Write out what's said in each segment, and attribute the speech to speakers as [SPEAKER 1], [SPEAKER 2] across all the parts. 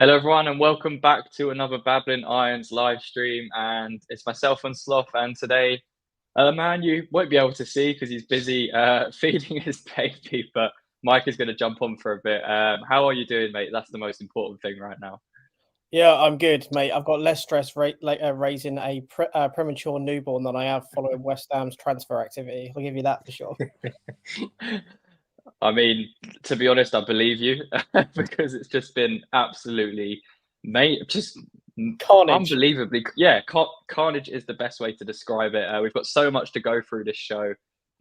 [SPEAKER 1] Hello, everyone, and welcome back to another Babbling Irons live stream. And it's myself and Sloth. And today, man, you won't be able to see because he's busy feeding his baby. But Mike is going to jump on for a bit. How are you doing, mate? That's the most important thing right now.
[SPEAKER 2] Yeah, I'm good, mate. I've got less stress raising a premature newborn than I have following West Ham's transfer activity. I'll give you that for sure.
[SPEAKER 1] I mean, to be honest, I believe you because it's just been absolutely, mate, just
[SPEAKER 2] Carnage.
[SPEAKER 1] unbelievably. Carnage is the best way to describe it. We've got so much to go through this show.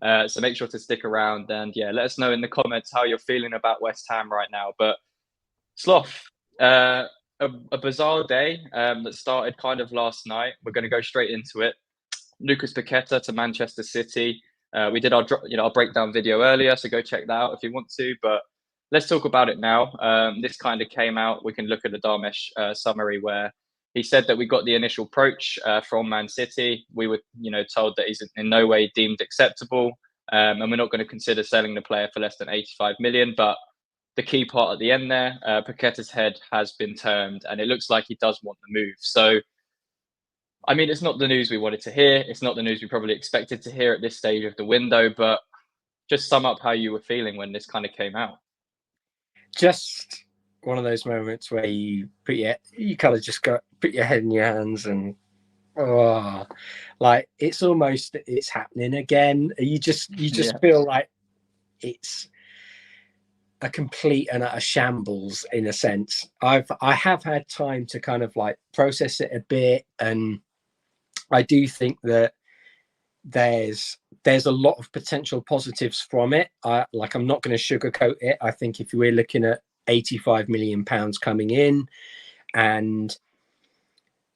[SPEAKER 1] So make sure to stick around and let us know in the comments how you're feeling about West Ham right now. But Sloth, a bizarre day that started kind of last night. We're going to go straight into it. Lucas Paquetta to Manchester City. We did our breakdown video earlier, so go check that out if you want to. But let's talk about it now. This kind of came out. We can look at the Darmesh summary where he said that we got the initial approach from Man City. We were, told that he's in no way deemed acceptable, and we're not going to consider selling the player for less than 85 million. But the key part at the end there, Paqueta's head has been turned, and it looks like he does want the move. So, I mean, it's not the news we wanted to hear. It's not the news we probably expected to hear at this stage of the window, but just sum up how you were feeling when this kind of came out.
[SPEAKER 3] Just one of those moments where you kind of just put your head in your hands and like it's happening again. You just feel like it's a complete and utter shambles in a sense. I have had time to kind of like process it a bit, and I do think that there's a lot of potential positives from it. I'm not going to sugarcoat it. I think if we're looking at 85 million pounds coming in and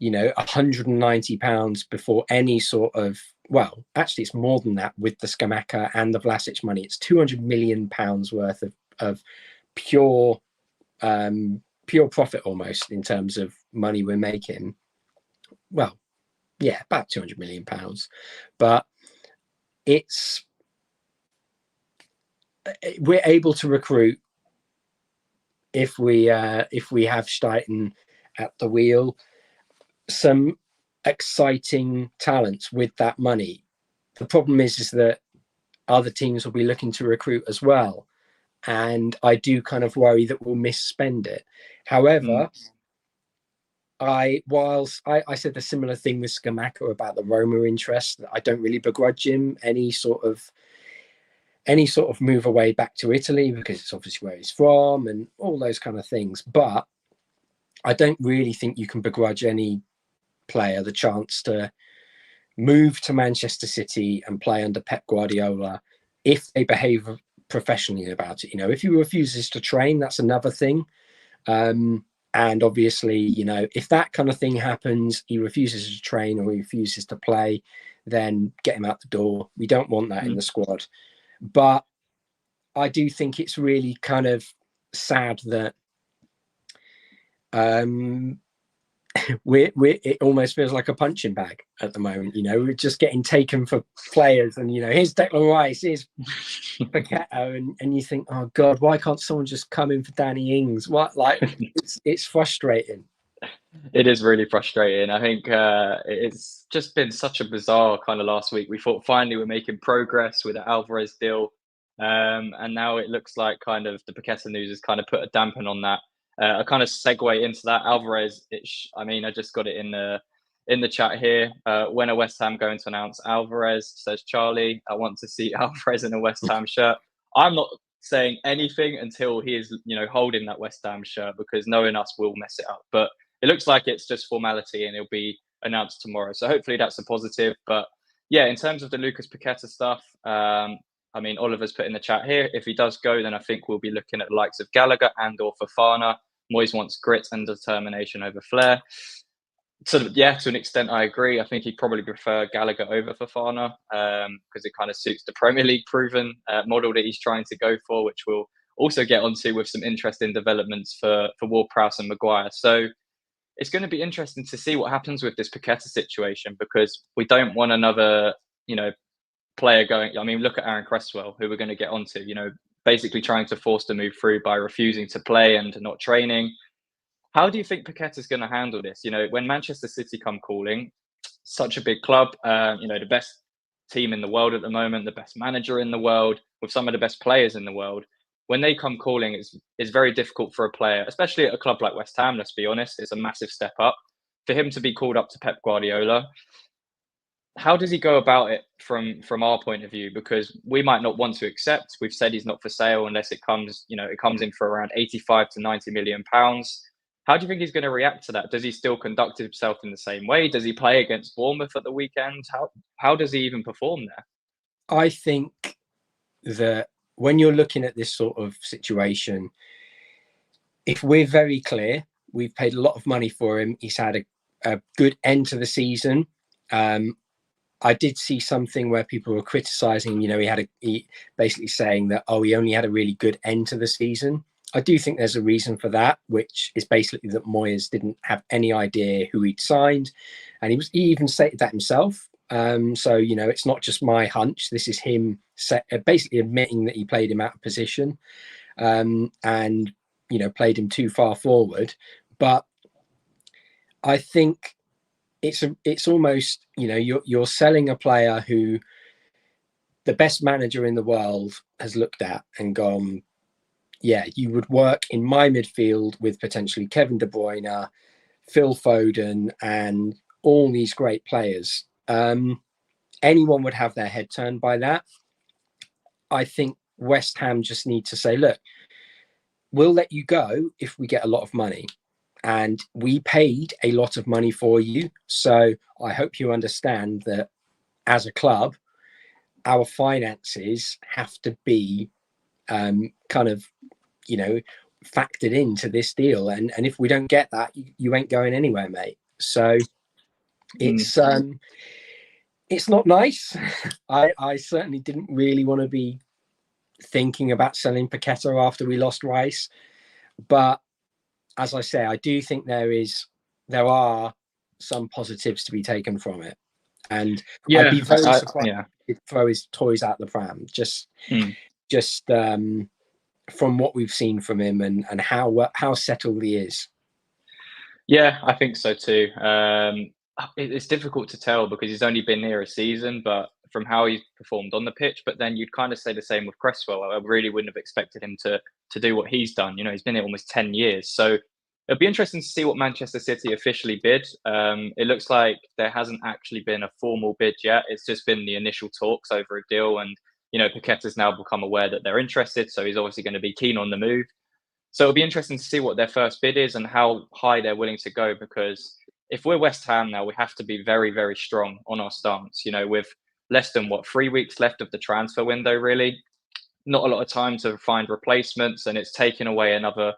[SPEAKER 3] £190 before any sort of, well, actually it's more than that with the Scamacca and the Vlasic money. It's 200 million pounds worth of pure profit almost in terms of money we're making. Well, yeah, about 200 million pounds, but we're able to recruit if we have Steiten at the wheel, some exciting talents with that money. The problem is that other teams will be looking to recruit as well, and I do kind of worry that we'll misspend it. However, I said the similar thing with Scamacca about the Roma interest. I don't really begrudge him any sort of move away back to Italy because it's obviously where he's from and all those kind of things. But I don't really think you can begrudge any player the chance to move to Manchester City and play under Pep Guardiola if they behave professionally about it. If he refuses to train, that's another thing. And obviously, if that kind of thing happens, he refuses to train or he refuses to play, then get him out the door. We don't want that in the squad. But I do think it's really kind of sad that it almost feels like a punching bag at the moment. We're just getting taken for players, and here's Declan Rice, here's Paqueta, and you think, oh God, why can't someone just come in for Danny Ings? What, like, it's frustrating.
[SPEAKER 1] It is really frustrating. I think it's just been such a bizarre kind of last week. We thought finally we're making progress with the Alvarez deal, and now it looks like kind of the Paqueta news has kind of put a dampen on that. A kind of segue into that Alvarez. I just got it in the chat here. When are West Ham going to announce Alvarez? Says Charlie. I want to see Alvarez in a West Ham shirt. I'm not saying anything until he is, holding that West Ham shirt, because knowing us, will mess it up. But it looks like it's just formality and it'll be announced tomorrow. So hopefully that's a positive. But yeah, in terms of the Lucas Paqueta stuff, Oliver's put in the chat here, if he does go, then I think we'll be looking at the likes of Gallagher and or Fofana. Moyes wants grit and determination over flair. To an extent, I agree. I think he'd probably prefer Gallagher over Fofana because it kind of suits the Premier League proven model that he's trying to go for, which we'll also get onto with some interesting developments for Ward-Prowse and Maguire. So it's going to be interesting to see what happens with this Paqueta situation, because we don't want another, player going. I mean, look at Aaron Cresswell, who we're going to get onto, basically trying to force the move through by refusing to play and not training. How do you think Paqueta's going to handle this? You know, when Manchester City come calling, such a big club, you know, the best team in the world at the moment, the best manager in the world, with some of the best players in the world. When they come calling, it's very difficult for a player, especially at a club like West Ham. Let's be honest, it's a massive step up for him to be called up to Pep Guardiola. How does he go about it from our point of view? Because we might not want to accept. We've said he's not for sale unless it comes, you know, it comes in for around 85 to 90 million pounds. How do you think he's going to react to that? Does he still conduct himself in the same way? Does he play against Bournemouth at the weekend? How does he even perform there?
[SPEAKER 3] I think that when you're looking at this sort of situation, if we're very clear, we've paid a lot of money for him. He's had a good end to the season. I did see something where people were criticizing, you know, he basically saying that, oh, he only had a really good end to the season. I do think there's a reason for that, which is basically that Moyes didn't have any idea who he'd signed. And he even stated that himself. So, you know, it's not just my hunch. This is him basically admitting that he played him out of position and, you know, played him too far forward. But I think it's almost, you know, you're selling a player who the best manager in the world has looked at and gone, yeah, you would work in my midfield with potentially Kevin De Bruyne, Phil Foden, and all these great players. Anyone would have their head turned by that. I think West Ham just need to say, look, we'll let you go if we get a lot of money. And we paid a lot of money for you. So I hope you understand that as a club, our finances have to be kind of, you know, factored into this deal. And if we don't get that, you ain't going anywhere, mate. So it's not nice. I certainly didn't really want to be thinking about selling Paqueta after we lost Rice. But as I say, I do think there are some positives to be taken from it. And I'd be very surprised if he'd throw his toys out the pram, just from what we've seen from him and how settled he is.
[SPEAKER 1] Yeah, I think so too. It's difficult to tell because he's only been here a season, but from how he's performed on the pitch, but then you'd kind of say the same with Cresswell. I really wouldn't have expected him to do what he's done. You know, he's been here almost 10 years. So it'll be interesting to see what Manchester City officially bid. It looks like there hasn't actually been a formal bid yet. It's just been the initial talks over a deal. And, you know, Paqueta's now become aware that they're interested. So he's obviously going to be keen on the move. So it'll be interesting to see what their first bid is and how high they're willing to go. Because if we're West Ham now, we have to be very, very strong on our stance. You know, with less than 3 weeks left of the transfer window, really. Not a lot of time to find replacements, and it's taken away another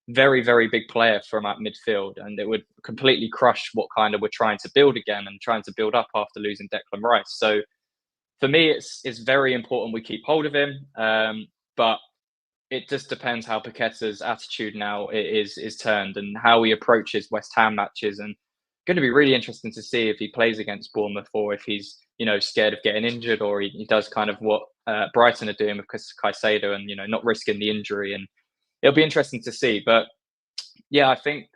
[SPEAKER 1] very, very big player from our midfield, and it would completely crush what kind of we're trying to build again and trying to build up after losing Declan Rice. So for me, it's very important we keep hold of him, but it just depends how Paqueta's attitude now is turned and how he approaches West Ham matches, and going to be really interesting to see if he plays against Bournemouth or if he's, you know, scared of getting injured, or he does kind of what Brighton are doing with Caicedo and, you know, not risking the injury. And it'll be interesting to see. But yeah, I think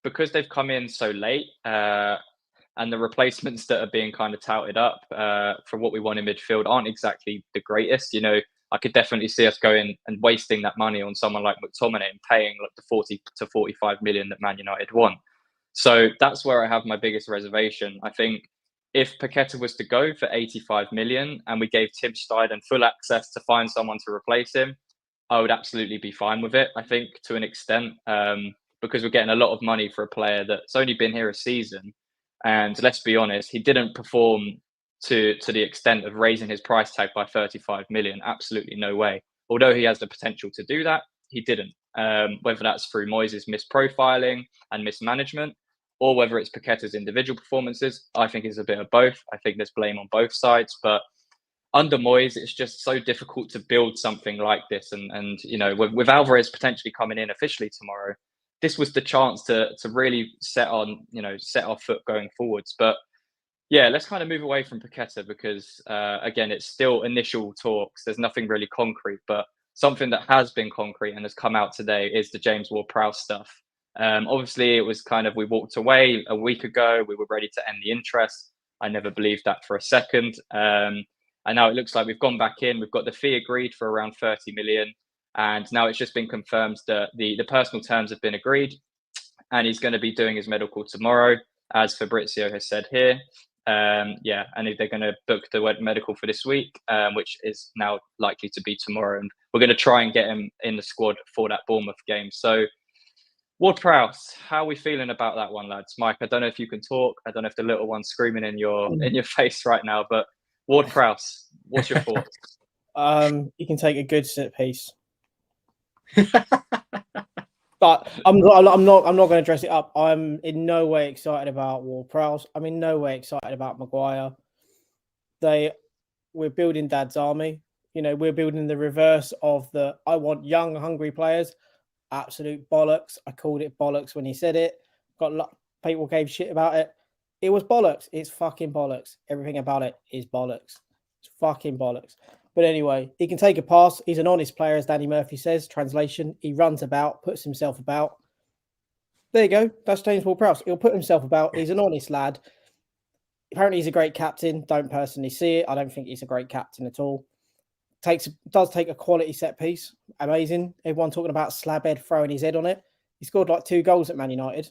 [SPEAKER 1] because they've come in so late and the replacements that are being kind of touted up for what we want in midfield aren't exactly the greatest. You know, I could definitely see us going and wasting that money on someone like McTominay and paying like the 40 to 45 million that Man United want. So that's where I have my biggest reservation. I think if Paqueta was to go for 85 million and we gave Tim Steidten full access to find someone to replace him, I would absolutely be fine with it, I think, to an extent, because we're getting a lot of money for a player that's only been here a season. And let's be honest, he didn't perform to the extent of raising his price tag by 35 million. Absolutely no way. Although he has the potential to do that, he didn't. Whether that's through Moyes' misprofiling and mismanagement, or whether it's Paqueta's individual performances, I think it's a bit of both. I think there's blame on both sides. But under Moyes, it's just so difficult to build something like this. And you know, with Alvarez potentially coming in officially tomorrow, this was the chance to really set our foot going forwards. But yeah, let's kind of move away from Paqueta because, again, it's still initial talks. There's nothing really concrete, but something that has been concrete and has come out today is the James Ward-Prowse stuff. Obviously, it was kind of, we walked away a week ago. We were ready to end the interest. I never believed that for a second. And now it looks like we've gone back in. We've got the fee agreed for around 30 million. And now it's just been confirmed that the personal terms have been agreed. And he's going to be doing his medical tomorrow, as Fabrizio has said here. And they're going to book the medical for this week, which is now likely to be tomorrow. And we're going to try and get him in the squad for that Bournemouth game. So, Ward-Prowse, how are we feeling about that one, lads? Mike, I don't know if you can talk. I don't know if the little one's screaming in your face right now, but Ward-Prowse, what's your thoughts?
[SPEAKER 2] You can take a good set piece. But I'm not going to dress it up. I'm in no way excited about Ward-Prowse. I'm in no way excited about Maguire. We're building Dad's army. We're building the reverse of I want young, hungry players. Absolute bollocks. I called it bollocks when he said it. People gave shit about it. It was bollocks. It's fucking bollocks. Everything about it is bollocks. It's fucking bollocks. But anyway, he can take a pass. He's an honest player, as Danny Murphy says. Translation, he runs about, puts himself about. There you go. That's James Ward-Prowse. He'll put himself about. He's an honest lad. Apparently, he's a great captain. Don't personally see it. I don't think he's a great captain at all. Does take a quality set piece. Amazing. Everyone talking about Slabhead throwing his head on it. He scored like 2 goals at Man United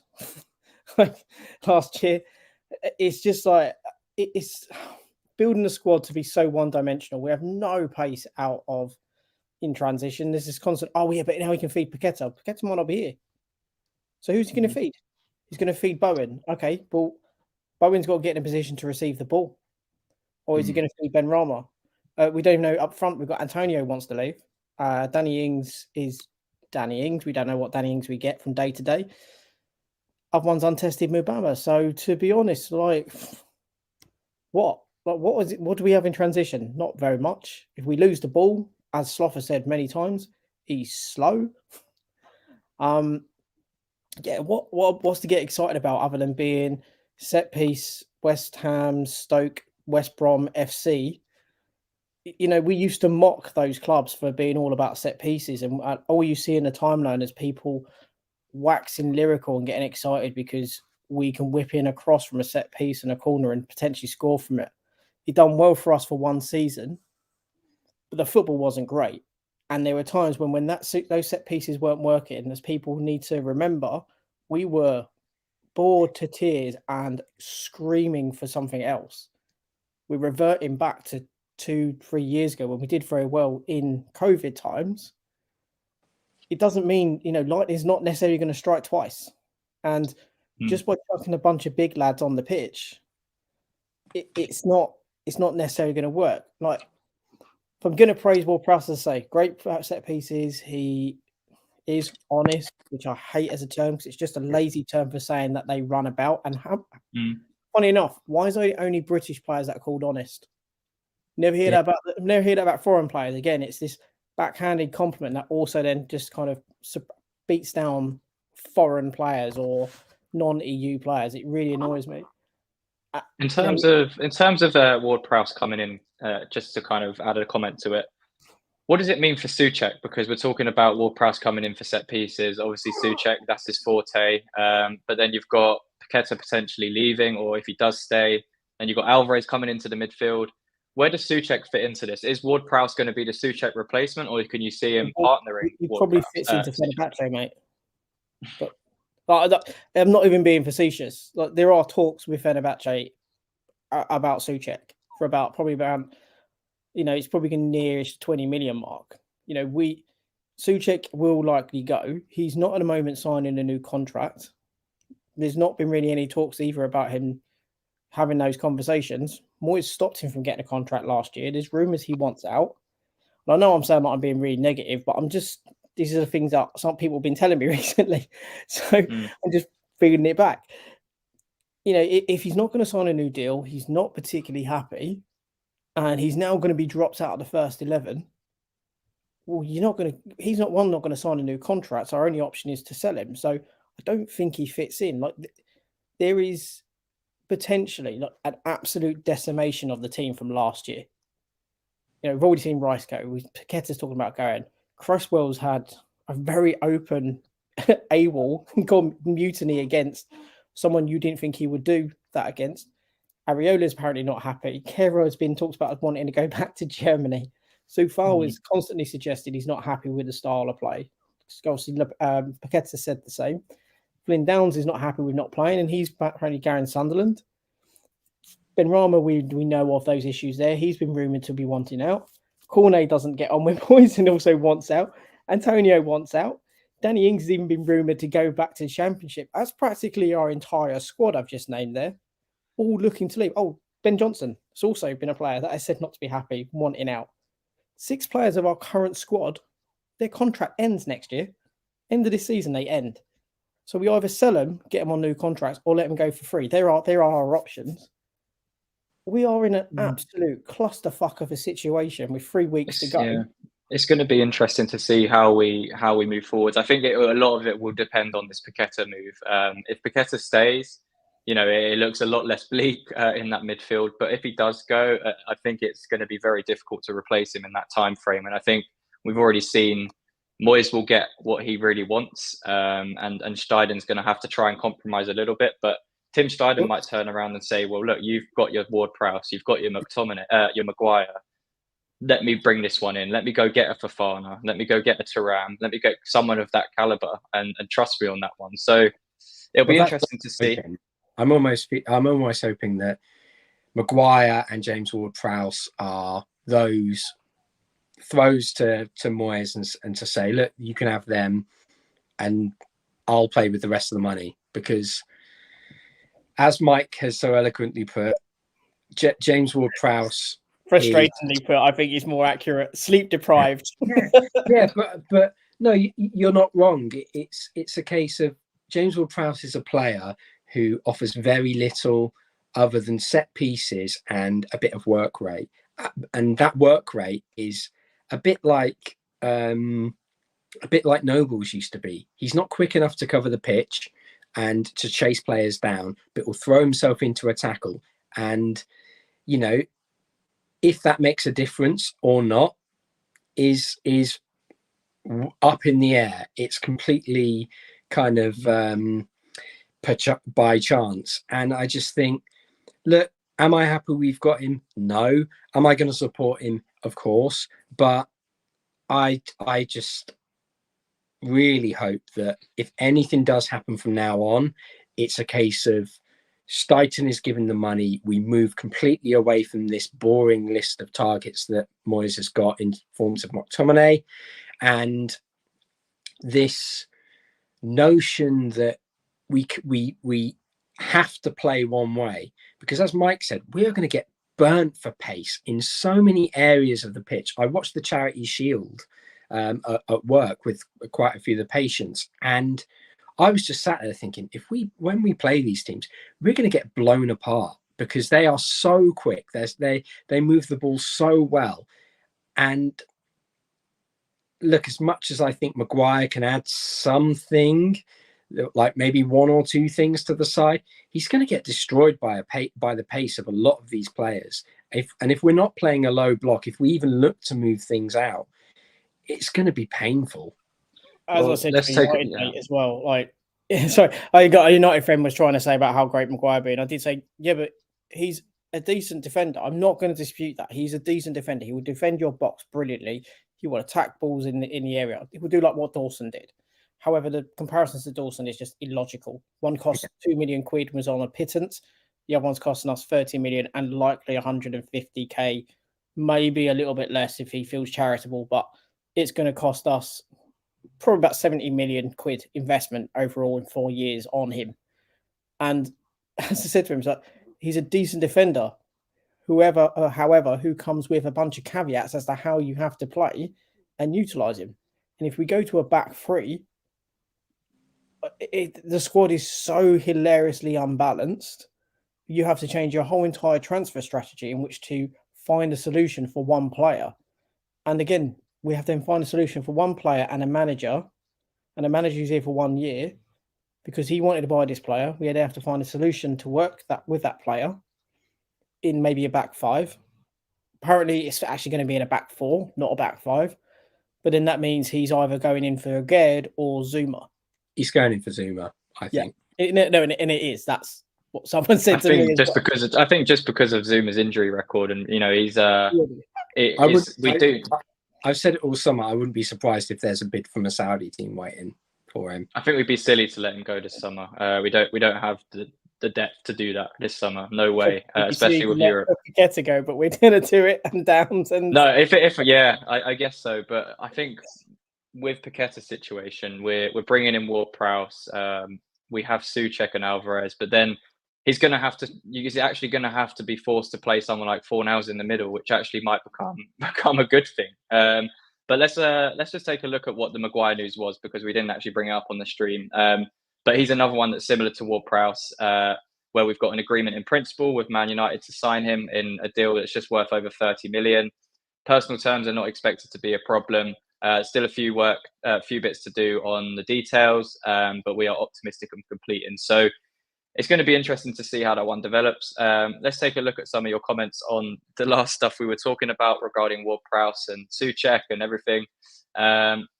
[SPEAKER 2] last year. It's just like, it's building the squad to be so one-dimensional. We have no pace out of in transition. There's this constant, but now he can feed Paqueta. Paqueta might not be here. So who's he going to feed? He's going to feed Bowen. Okay, well, Bowen's got to get in a position to receive the ball. Or is he going to feed Ben Rama? We don't even know up front. We've got Antonio wants to leave. Danny Ings is Danny Ings. We don't know what Danny Ings we get from day to day. Other one's untested Mubama. So to be honest, what was it? What do we have in transition? Not very much. If we lose the ball, as Sloffer said many times, he's slow. What's to get excited about other than being set piece, West Ham, Stoke, West Brom, FC? We used to mock those clubs for being all about set pieces, and all you see in the timeline is people waxing lyrical and getting excited because we can whip in a cross from a set piece and a corner and potentially score from it. He done well for us for one season, but the football wasn't great. And there were times when those set pieces weren't working. As people need to remember, we were bored to tears and screaming for something else. We're reverting back to 2-3 years ago when we did very well in COVID times. It doesn't mean, lightning's not necessarily going to strike twice. And just by chucking a bunch of big lads on the pitch, it's not necessarily going to work. Like, if I'm going to praise Ward-Prowse, I say, great set pieces. He is honest, which I hate as a term because it's just a lazy term for saying that they run about. And funny enough, why is it only British players that are called honest? Never hear that about foreign players. Again, it's this backhanded compliment that also then just kind of beats down foreign players or non-EU players. It really annoys me.
[SPEAKER 1] In terms of Ward-Prowse coming in, just to kind of add a comment to it, what does it mean for Soucek? Because we're talking about Ward-Prowse coming in for set pieces. Obviously, Soucek, that's his forte. But then you've got Paqueta potentially leaving, or if he does stay, then you've got Alvarez coming into the midfield. Where does Soucek fit into this? Is Ward-Prowse going to be the Soucek replacement, or can you see him partnering?
[SPEAKER 2] He probably fits into Fenerbahce, mate. But I'm not even being facetious. Like, there are talks with Fenerbahce about Soucek for it's probably going nearish 20 million mark. Soucek will likely go. He's not at the moment signing a new contract. There's not been really any talks either about him having those conversations. Moyes stopped him from getting a contract last year. There's rumours he wants out. And I know I'm saying that I'm being really negative, but these are the things that some people have been telling me recently. So I'm just feeding it back. If he's not going to sign a new deal, he's not particularly happy, and he's now going to be dropped out of the first 11. Well, he's not going to sign a new contract. So our only option is to sell him. So I don't think he fits in. Like, there is potentially an absolute decimation of the team from last year. We've already seen Rice go. Paqueta's talking about going. Cresswell's had a very open AWOL and gone mutiny against someone you didn't think he would do that against. Areola's apparently not happy. Kero has been talked about as wanting to go back to Germany. Soufal is constantly suggested he's not happy with the style of play. Obviously, Paqueta said the same. Flynn Downs is not happy with not playing, and he's apparently going Sunderland. Benrahma, we know of those issues there. He's been rumoured to be wanting out. Cornet doesn't get on with boys and also wants out. Antonio wants out. Danny Ings has even been rumoured to go back to the Championship. That's practically our entire squad I've just named there, all looking to leave. Oh, Ben Johnson has also been a player that I said not to be happy, wanting out. 6 players of our current squad, their contract ends next year. End of this season, they end. So we either sell them, get them on new contracts, or let them go for free. There are our options. We are in an absolute clusterfuck of a situation with 3 weeks to go.
[SPEAKER 1] Yeah. It's going to be interesting to see how we move forward. I think a lot of it will depend on this Paqueta move. If Paqueta stays, it looks a lot less bleak in that midfield. But if he does go, I think it's going to be very difficult to replace him in that time frame. And I think we've already seen Moyes will get what he really wants, and Steiden's going to have to try and compromise a little bit. But Tim Steiden might turn around and say, "Well, look, you've got your Ward-Prowse, you've got your McTominay, your Maguire. Let me bring this one in. Let me go get a Fofana. Let me go get a Thuram. Let me get someone of that caliber and trust me on that one." So it'll be interesting to see.
[SPEAKER 3] I'm almost hoping that Maguire and James Ward-Prowse are those throws to Moyes and to say, look, you can have them and I'll play with the rest of the money. Because as Mike has so eloquently put, James Ward-Prowse,
[SPEAKER 2] frustratingly put, I think he's more accurate. Sleep deprived.
[SPEAKER 3] but no, you're not wrong. It's a case of James Ward-Prowse is a player who offers very little other than set pieces and a bit of work rate, and that work rate is a bit like Noble's used to be. He's not quick enough to cover the pitch and to chase players down, but will throw himself into a tackle. And if that makes a difference or not is up in the air. It's completely kind of by chance. And I just think, look, am I happy we've got him? No. Am I going to support him? Of course. But I just really hope that if anything does happen from now on, it's a case of Steiten is given the money. We move completely away from this boring list of targets that Moyes has got in forms of McTominay, and this notion that we have to play one way, because as Mike said, we are going to get burnt for pace in so many areas of the pitch. I watched the Charity Shield at work with quite a few of the patients, and I was just sat there thinking, when we play these teams, we're going to get blown apart because they are so quick. They move the ball so well. And look, as much as I think Maguire can add something, like maybe one or two things to the side, he's going to get destroyed by the pace of a lot of these players. If we're not playing a low block, if we even look to move things out, it's going to be painful.
[SPEAKER 2] As I said to United as well, sorry, a United friend was trying to say about how great Maguire been. I did say, yeah, but he's a decent defender. I'm not going to dispute that. He's a decent defender. He will defend your box brilliantly. He will attack balls in the area. He will do like what Dawson did. However, the comparisons to Dawson is just illogical. One cost 2 million quid, was on a pittance. The other one's costing us 30 million and likely 150k, maybe a little bit less if he feels charitable, but it's going to cost us probably about 70 million quid investment overall in 4 years on him. And as I said to him, he's a decent defender. However, who comes with a bunch of caveats as to how you have to play and utilize him. And if we go to a back three, the squad is so hilariously unbalanced. You have to change your whole entire transfer strategy in which to find a solution for one player. And again, we have to then find a solution for one player and a manager who's here for 1 year because he wanted to buy this player. We had to have to find a solution to work with that player in maybe a back five. Apparently, it's actually going to be in a back four, not a back five. But then that means he's either going in for Gerd or Zuma.
[SPEAKER 3] He's going in for Zuma, I think.
[SPEAKER 2] And it is. That's what someone said to me.
[SPEAKER 1] I think just because of Zuma's injury record, and he's
[SPEAKER 3] I've said it all summer. I wouldn't be surprised if there's a bid from a Saudi team waiting for him.
[SPEAKER 1] I think we'd be silly to let him go this summer. We don't have the depth to do that this summer. No way, especially with Europe.
[SPEAKER 2] Paqueta go, but we're gonna do it and Downs and
[SPEAKER 1] no. I guess so. But I think with Paqueta's situation, we're bringing in Ward-Prowse. We have Soucek and Alvarez, but then he's actually going to have to be forced to play someone like Fornals in the middle, which actually might become a good thing. But let's just take a look at what the Maguire news was, because we didn't actually bring it up on the stream. But he's another one that's similar to Ward-Prowse, where we've got an agreement in principle with Man United to sign him in a deal that's just worth over 30 million. Personal terms are not expected to be a problem. Still a few bits to do on the details, but we are optimistic of completing. So it's going to be interesting to see how that one develops. Let's take a look at some of your comments on the last stuff we were talking about regarding Ward-Prowse and Soucek and everything.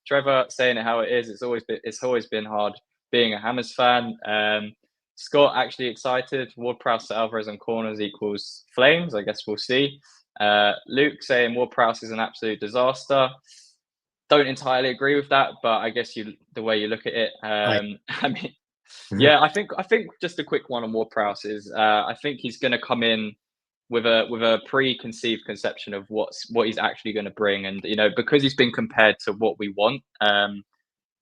[SPEAKER 1] Trevor saying it how it is. It's always been hard being a Hammers fan. Scott actually excited. Ward-Prowse to Alvarez on corners equals flames. I guess we'll see. Luke saying Ward-Prowse is an absolute disaster. Don't entirely agree with that, but I guess the way you look at it, I mean, yeah, I think just a quick one on Ward-Prowse is I think he's going to come in with a preconceived conception of what he's actually going to bring, and because he's been compared to what we want,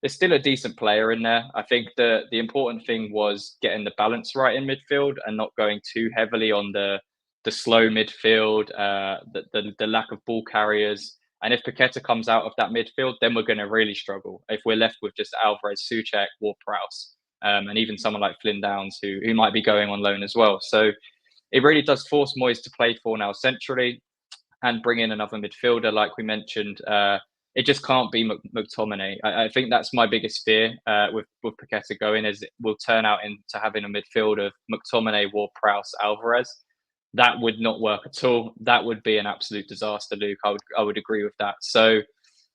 [SPEAKER 1] there's still a decent player in there. I think the important thing was getting the balance right in midfield and not going too heavily on the slow midfield, the lack of ball carriers. And if Paqueta comes out of that midfield, then we're going to really struggle. If we're left with just Alvarez, Soucek, Ward-Prowse, and even someone like Flynn Downs, who might be going on loan as well. So it really does force Moyes to play Fornals centrally and bring in another midfielder, like we mentioned. It just can't be McTominay. I think that's my biggest fear with Paqueta going, is it will turn out into having a midfield of McTominay, Ward-Prowse, Alvarez. That would not work at all. That would be an absolute disaster, Luke. I would agree with that. So,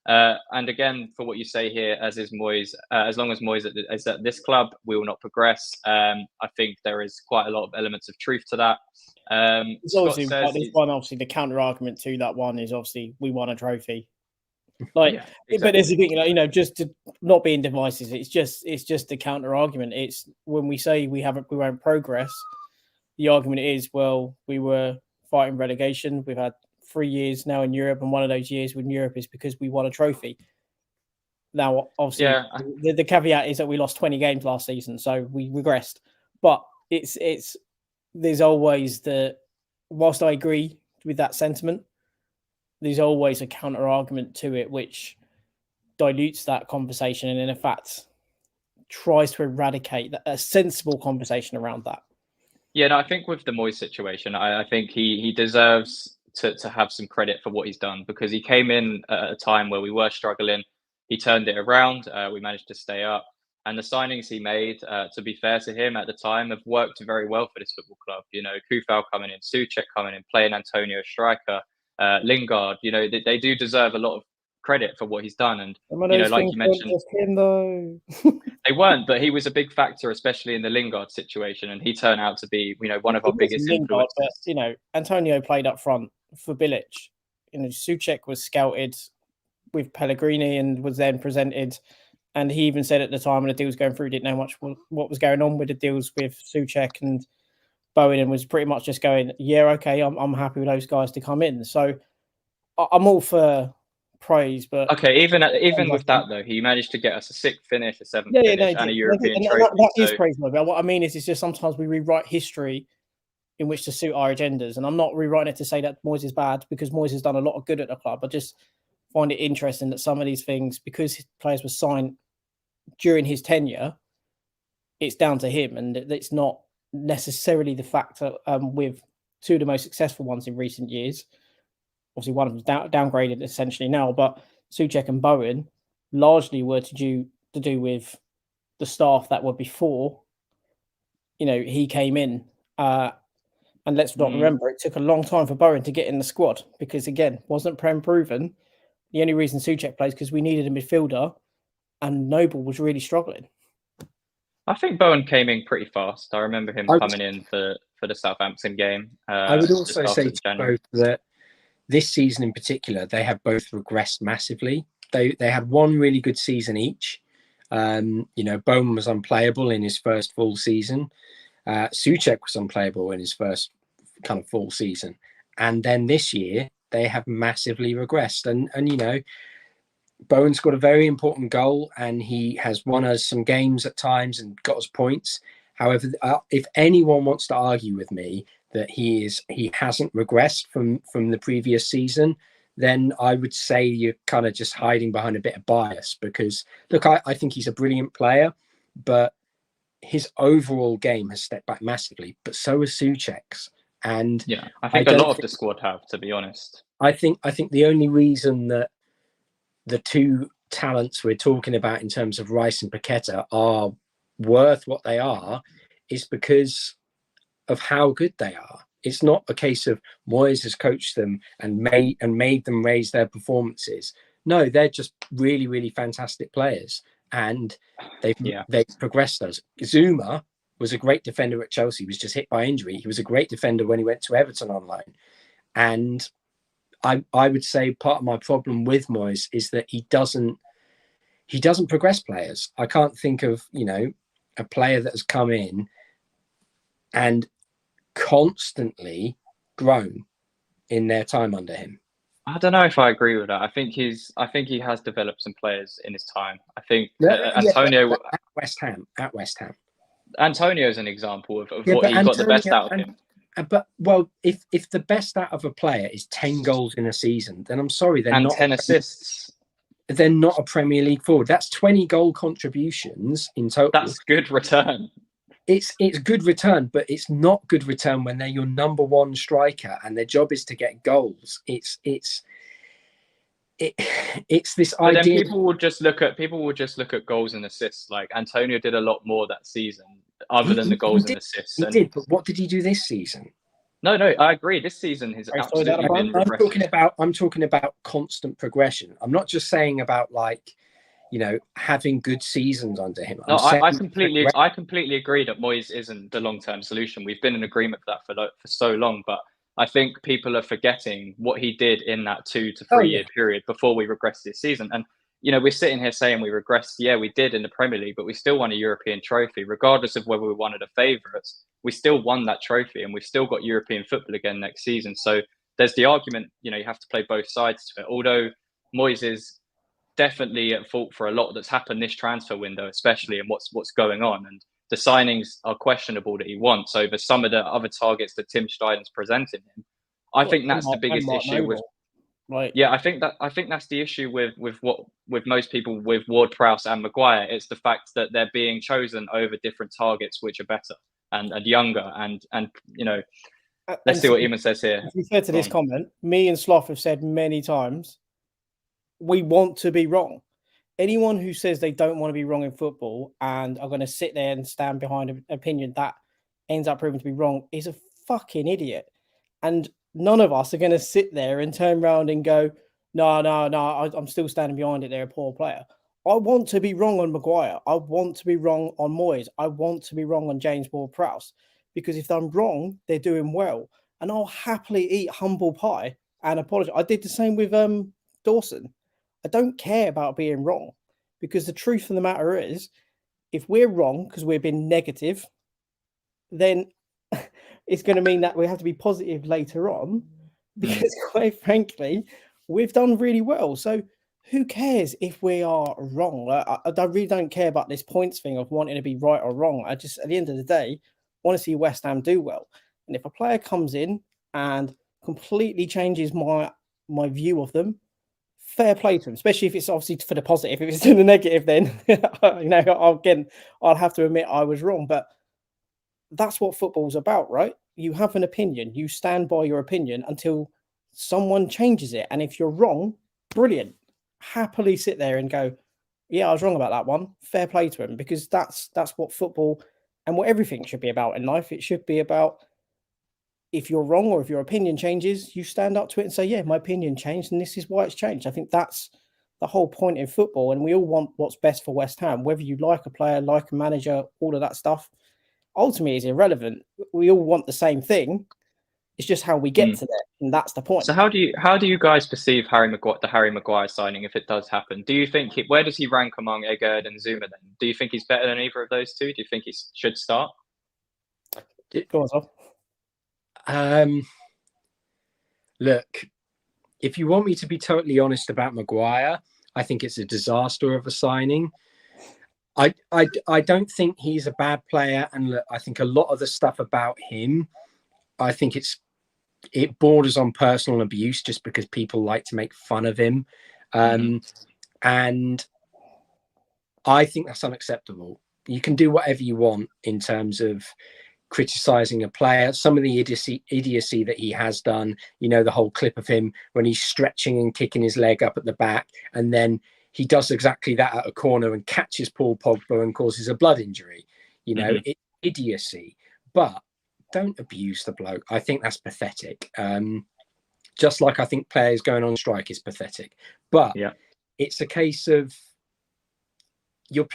[SPEAKER 1] and again, for what you say here, as is Moyes, as long as Moyes is at this club, we will not progress. I think there is quite a lot of elements of truth to that.
[SPEAKER 2] It's obviously obviously the counter argument to that one is obviously we won a trophy. Like, yeah, exactly. But there's a thing, just to not being divisive, it's just the counter argument. It's when we say we won't progress. The argument is, well, we were fighting relegation. We've had 3 years now in Europe, and one of those years in Europe is because we won a trophy. Now, obviously, the caveat is that we lost 20 games last season, so we regressed. But there's always whilst I agree with that sentiment, there's always a counter argument to it, which dilutes that conversation and, in fact, tries to eradicate a sensible conversation around that.
[SPEAKER 1] Yeah, no, I think with the Moyes situation, I think he deserves to have some credit for what he's done, because he came in at a time where we were struggling. He turned it around. We managed to stay up. And the signings he made, to be fair to him at the time, have worked very well for this football club. Kufal coming in, Soucek coming in, playing Antonio striker, Lingard. They do deserve a lot of credit for what he's done. And like you mentioned,
[SPEAKER 2] him, though.
[SPEAKER 1] They weren't, but he was a big factor, especially in the Lingard situation, and he turned out to be, one of our biggest influences.
[SPEAKER 2] But, Antonio played up front for Bilic. Soucek was scouted with Pellegrini and was then presented, and he even said at the time when the deal was going through, didn't know much what was going on with the deals with Soucek and Bowen, and was pretty much just going, yeah, okay, I'm happy with those guys to come in. So I'm all for praise, but
[SPEAKER 1] okay, even with that though, he managed to get us a 6th finish, a 7th finish, and a European trophy.
[SPEAKER 2] That is praiseworthy. What I mean is just sometimes we rewrite history in which to suit our agendas, and I'm not rewriting it to say that Moyes is bad, because Moyes has done a lot of good at the club. I just find it interesting that some of these things, because his players were signed during his tenure, it's down to him, and it's not necessarily the factor with two of the most successful ones in recent years. Obviously, one of them's downgraded essentially now, but Soucek and Bowen largely were to do with the staff that were before, he came in. And let's not remember, it took a long time for Bowen to get in the squad because, again, wasn't Prem proven. The only reason Soucek plays because we needed a midfielder, and Noble was really struggling.
[SPEAKER 1] I think Bowen came in pretty fast. I remember him
[SPEAKER 3] I would,
[SPEAKER 1] coming in for the Southampton game
[SPEAKER 3] I would
[SPEAKER 1] just
[SPEAKER 3] also say
[SPEAKER 1] after
[SPEAKER 3] to
[SPEAKER 1] January.
[SPEAKER 3] both that this season in particular, they have both regressed massively. They had one really good season each. Bowman was unplayable in his first full season. Soucek was unplayable in his first kind of full season. And then this year, they have massively regressed. And Bowen scored a very important goal and he has won us some games at times and got us points. However, if anyone wants to argue with me that he hasn't regressed from the previous season, then I would say you're kind of just hiding behind a bit of bias because, look, I think he's a brilliant player, but his overall game has stepped back massively, but so has Soucek's. And
[SPEAKER 1] yeah, I think a lot of the squad have, to be honest.
[SPEAKER 3] I think the only reason that the two talents we're talking about in terms of Rice and Paqueta are worth what they are is because of how good they are. It's not a case of Moyes has coached them and made them raise their performances. No, they're just really, really fantastic players, and they've progressed us. Zuma was a great defender at Chelsea. He was just hit by injury. He was a great defender when he went to Everton on loan, and I would say part of my problem with Moyes is that he doesn't progress players. I can't think of a player that has come in and constantly grown in their time under him.
[SPEAKER 1] I don't know if I agree with that. I think he has developed some players in his time. I think Antonio
[SPEAKER 3] at West Ham.
[SPEAKER 1] Antonio is an example of what he got the best out of him.
[SPEAKER 3] But if the best out of a player is 10 goals in a season, then I'm sorry, they're not
[SPEAKER 1] 10 assists.
[SPEAKER 3] They're not a Premier League forward. That's 20 goal contributions in total.
[SPEAKER 1] That's good return.
[SPEAKER 3] It's good return, but it's not good return when they're your number one striker and their job is to get goals. It's this
[SPEAKER 1] but
[SPEAKER 3] idea.
[SPEAKER 1] Then people will just look at goals and assists. Like Antonio did a lot more that season, other than the goals and assists.
[SPEAKER 3] He did, but what did he do this season?
[SPEAKER 1] No, I agree. This season has absolutely been regressive.
[SPEAKER 3] I'm talking about constant progression. I'm not just saying about having good seasons under him.
[SPEAKER 1] I completely agree that Moyes isn't the long-term solution. We've been in agreement for that for so long, but I think people are forgetting what he did in that 2 to 3 year period before we regressed this season. And we're sitting here saying we regressed. Yeah, we did in the Premier League, but we still won a European trophy, regardless of whether we were one of the favourites. We still won that trophy, and we've still got European football again next season. So there's the argument, you have to play both sides to it. Although Moyes is definitely at fault for a lot that's happened this transfer window, especially, and what's going on. And the signings are questionable that he wants over some of the other targets that Tim Steiden's presenting him. I think that's the biggest issue with. Right. Yeah, I think that's the issue with most people with Ward-Prowse and Maguire. It's the fact that they're being chosen over different targets which are better and younger and let's see what Eamon says here.
[SPEAKER 2] To be fair to this comment, me and Sloth have said many times, we want to be wrong. Anyone who says they don't want to be wrong in football and are going to sit there and stand behind an opinion that ends up proving to be wrong is a fucking idiot. And none of us are going to sit there and turn around and go, no, I'm still standing behind it. They're a poor player. I want to be wrong on Maguire. I want to be wrong on Moyes. I want to be wrong on James Ward-Prowse. Because if I'm wrong, they're doing well. And I'll happily eat humble pie and apologize. I did the same with Dawson. I don't care about being wrong. Because the truth of the matter is, if we're wrong because we've been negative, then it's going to mean that we have to be positive later on, because quite frankly, we've done really well. So who cares if we are wrong? I really don't care about this points thing of wanting to be right or wrong. I just, at the end of the day, want to see West Ham do well. And if a player comes in and completely changes my view of them, fair play to them, especially if it's obviously for the positive. If it's to the negative, then I'll have to admit I was wrong. But that's what football's about, right? You have an opinion. You stand by your opinion until someone changes it. And if you're wrong, brilliant. Happily sit there and go, yeah, I was wrong about that one. Fair play to him, because that's what football and what everything should be about in life. It should be about, if you're wrong or if your opinion changes, you stand up to it and say, yeah, my opinion changed and this is why it's changed. I think that's the whole point in football, and we all want what's best for West Ham, whether you like a player, like a manager, all of that stuff. Ultimately, is irrelevant. We all want the same thing. It's just how we get to there, and that's the point.
[SPEAKER 1] So how do you guys perceive the Harry Maguire signing if it does happen? Do you think where does he rank among Egerd and Zuma then? Do you think he's better than either of those two? Do you think he should start?
[SPEAKER 2] Go on, Tom.
[SPEAKER 3] Look, if you want me to be totally honest about Maguire, I think it's a disaster of a signing. I don't think he's a bad player, and look, I think a lot of the stuff about him, I think it borders on personal abuse just because people like to make fun of him. And I think that's unacceptable. You can do whatever you want in terms of criticizing a player. Some of the idiocy that he has done, the whole clip of him when he's stretching and kicking his leg up at the back, and then he does exactly that at a corner and catches Paul Pogba and causes a blood injury. It's idiocy. But don't abuse the bloke. I think that's pathetic. Just like I think players going on strike is pathetic. But it's a case of you're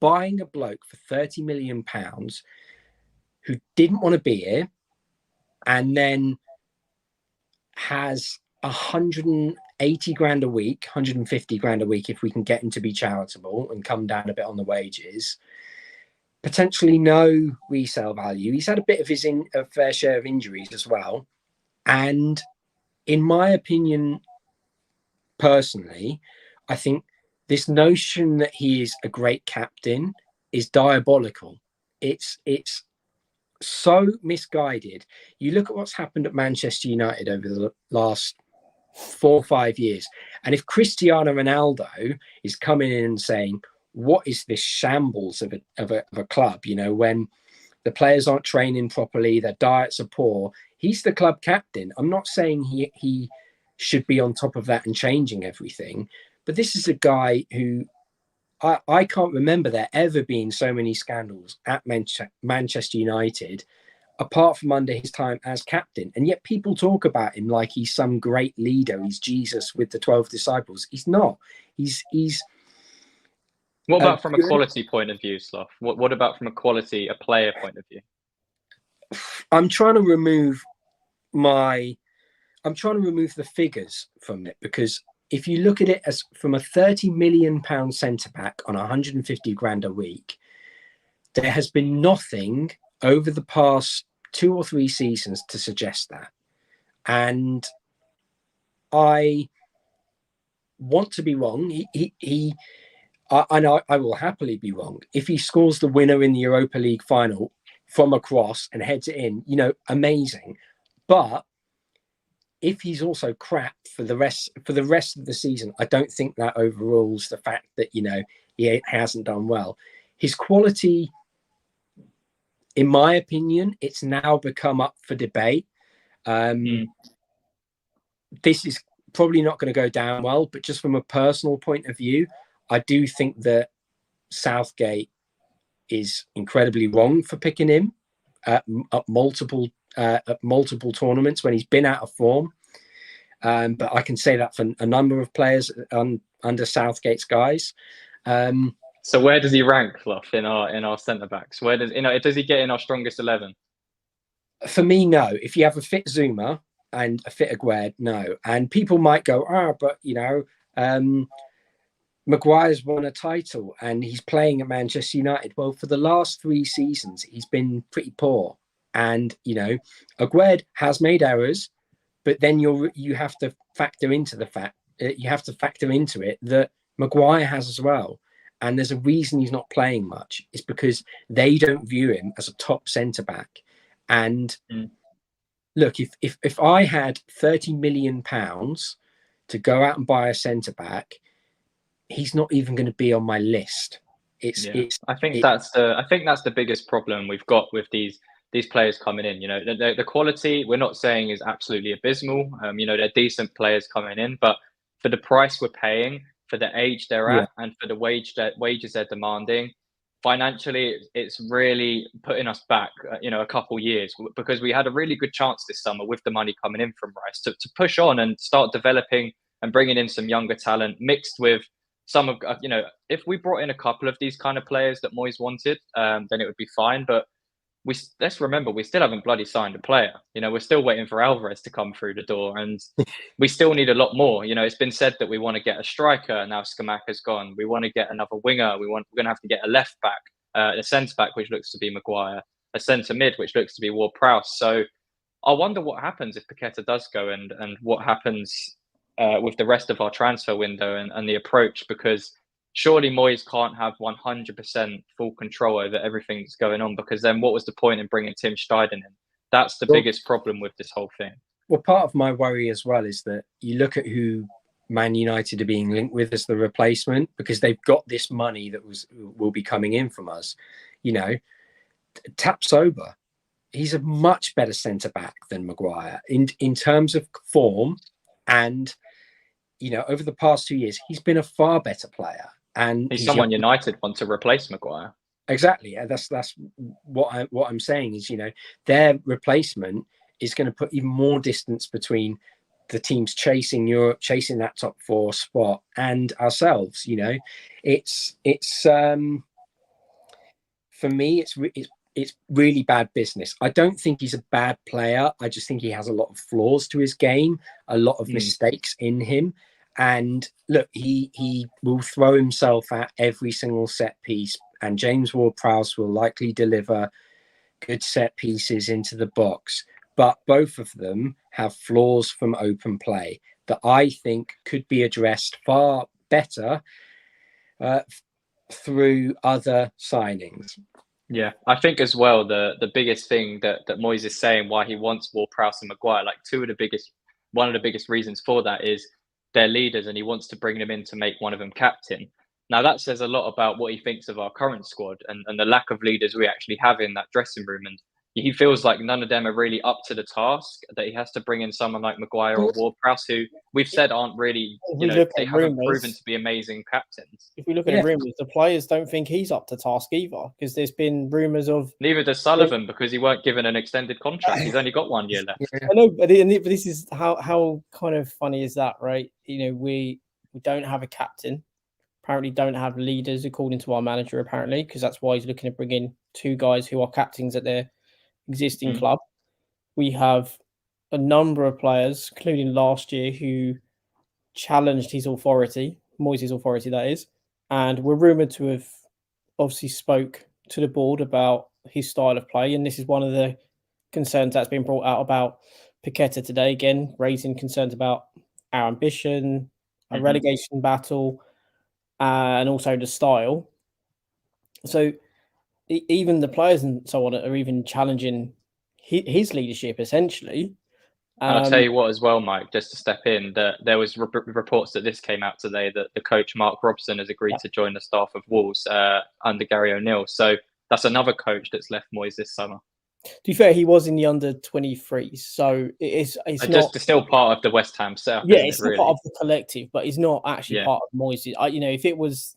[SPEAKER 3] buying a bloke for £30 million who didn't want to be here, and then has 180 grand a week, 150 grand a week if we can get him to be charitable and come down a bit on the wages. Potentially no resale value. He's had a bit of a fair share of injuries as well. And in my opinion, personally, I think this notion that he is a great captain is diabolical. It's so misguided. You look at what's happened at Manchester United over the last 4 or 5 years. And if Cristiano Ronaldo is coming in and saying, what is this shambles of a club, when the players aren't training properly, their diets are poor, he's the club captain. I'm not saying he should be on top of that and changing everything, but this is a guy who I can't remember there ever being so many scandals at Manchester United, apart from under his time as captain. And yet people talk about him like he's some great leader. He's Jesus with the 12 disciples. He's not. He's
[SPEAKER 1] What about from a quality point of view, Sloth? What about from a player point of view?
[SPEAKER 3] I'm trying to remove the figures from it, because if you look at it as from a £30 million centre back on 150 grand a week, there has been nothing over the past 2 or 3 seasons to suggest that. And I want to be wrong. I will happily be wrong. If he scores the winner in the Europa League final from a cross and heads it in, amazing. But if he's also crap for the rest of the season, I don't think that overrules the fact that, he hasn't done well. His quality, in my opinion, it's now become up for debate. This is probably not going to go down well, but just from a personal point of view, I do think that Southgate is incredibly wrong for picking him at multiple tournaments when he's been out of form. But I can say that for a number of players under Southgate's guys.
[SPEAKER 1] So where does he rank, Fluff, in our centre backs? Where does he get in our strongest 11?
[SPEAKER 3] For me, no. If you have a fit Zuma and a fit Aguerd, no. And people might go, but Maguire's won a title and he's playing at Manchester United. Well, for the last 3 seasons, he's been pretty poor. And, Aguerd has made errors, but then you have to factor into it that Maguire has as well. And there's a reason he's not playing much. It's because they don't view him as a top centre-back. And look, if I had £30 million to go out and buy a centre-back, he's not even going to be on my list.
[SPEAKER 1] I think that's the biggest problem we've got with these players coming in. The quality, we're not saying is absolutely abysmal. They're decent players coming in, but for the price we're paying, for the age they're at, and for the wages they're demanding, financially, it's really putting us back, a couple years, because we had a really good chance this summer with the money coming in from Rice to push on and start developing and bringing in some younger talent mixed with some of, if we brought in a couple of these kind of players that Moyes wanted, then it would be fine. But let's remember, we still haven't bloody signed a player. We're still waiting for Alvarez to come through the door, and we still need a lot more. It's been said that we want to get a striker. Now Scamacca's gone. We want to get another winger. We're going to have to get a left back, a centre back, which looks to be Maguire, a centre mid, which looks to be Ward-Prowse. So I wonder what happens if Paqueta does go, and what happens with the rest of our transfer window and the approach, because surely Moyes can't have 100% full control over everything that's going on, because then what was the point in bringing Tim Steidten in? That's the biggest problem with this whole thing.
[SPEAKER 3] Well, part of my worry as well is that you look at who Man United are being linked with as the replacement, because they've got this money that will be coming in from us. Tapsoba, he's a much better centre-back than Maguire in terms of form, and over the past 2 years, he's been a far better player. And
[SPEAKER 1] he's someone United want to replace Maguire.
[SPEAKER 3] Exactly. And that's what I'm saying is, their replacement is going to put even more distance between the teams chasing Europe, chasing that top 4 spot, and ourselves. It's for me, it's really bad business. I don't think he's a bad player. I just think he has a lot of flaws to his game, a lot of mistakes in him. And look, he will throw himself at every single set piece, and James Ward-Prowse will likely deliver good set pieces into the box. But both of them have flaws from open play that I think could be addressed far better through other signings.
[SPEAKER 1] Yeah, I think as well, the biggest thing that Moyes is saying why he wants Ward-Prowse and Maguire, one of the biggest reasons for that is they're leaders, and he wants to bring them in to make one of them captain. Now that says a lot about what he thinks of our current squad and the lack of leaders we actually have in that dressing room. And he feels like none of them are really up to the task, that he has to bring in someone like Maguire or Ward-Prowse, who we've said aren't really, they haven't proven to be amazing captains.
[SPEAKER 2] If we look at the rumours, the players don't think he's up to task either, because there's been rumours of...
[SPEAKER 1] Neither does Sullivan, because he weren't given an extended contract. He's only got 1 year left.
[SPEAKER 2] I know, but this is how kind of funny is that, right? We don't have a captain. Apparently don't have leaders, according to our manager, apparently, because that's why he's looking to bring in 2 guys who are captains at their existing club. We have a number of players, including last year, who challenged his authority, Moyes' authority, that is, and were rumoured to have obviously spoke to the board about his style of play. And this is one of the concerns that's been brought out about Paqueta today, again, raising concerns about our ambition, a relegation battle, and also the style. So even the players and so on are even challenging his leadership, essentially.
[SPEAKER 1] And I'll tell you what as well, Mike, just to step in, that there was reports that this came out today that the coach, Mark Robson, has agreed to join the staff of Wolves under Gary O'Neill. So that's another coach that's left Moyes this summer.
[SPEAKER 2] To be fair, he was in the under-23s, so it's not...
[SPEAKER 1] Just still part of the West Ham setup.
[SPEAKER 2] Yeah, it's still part of the collective, but he's not actually part of Moyes. If it was,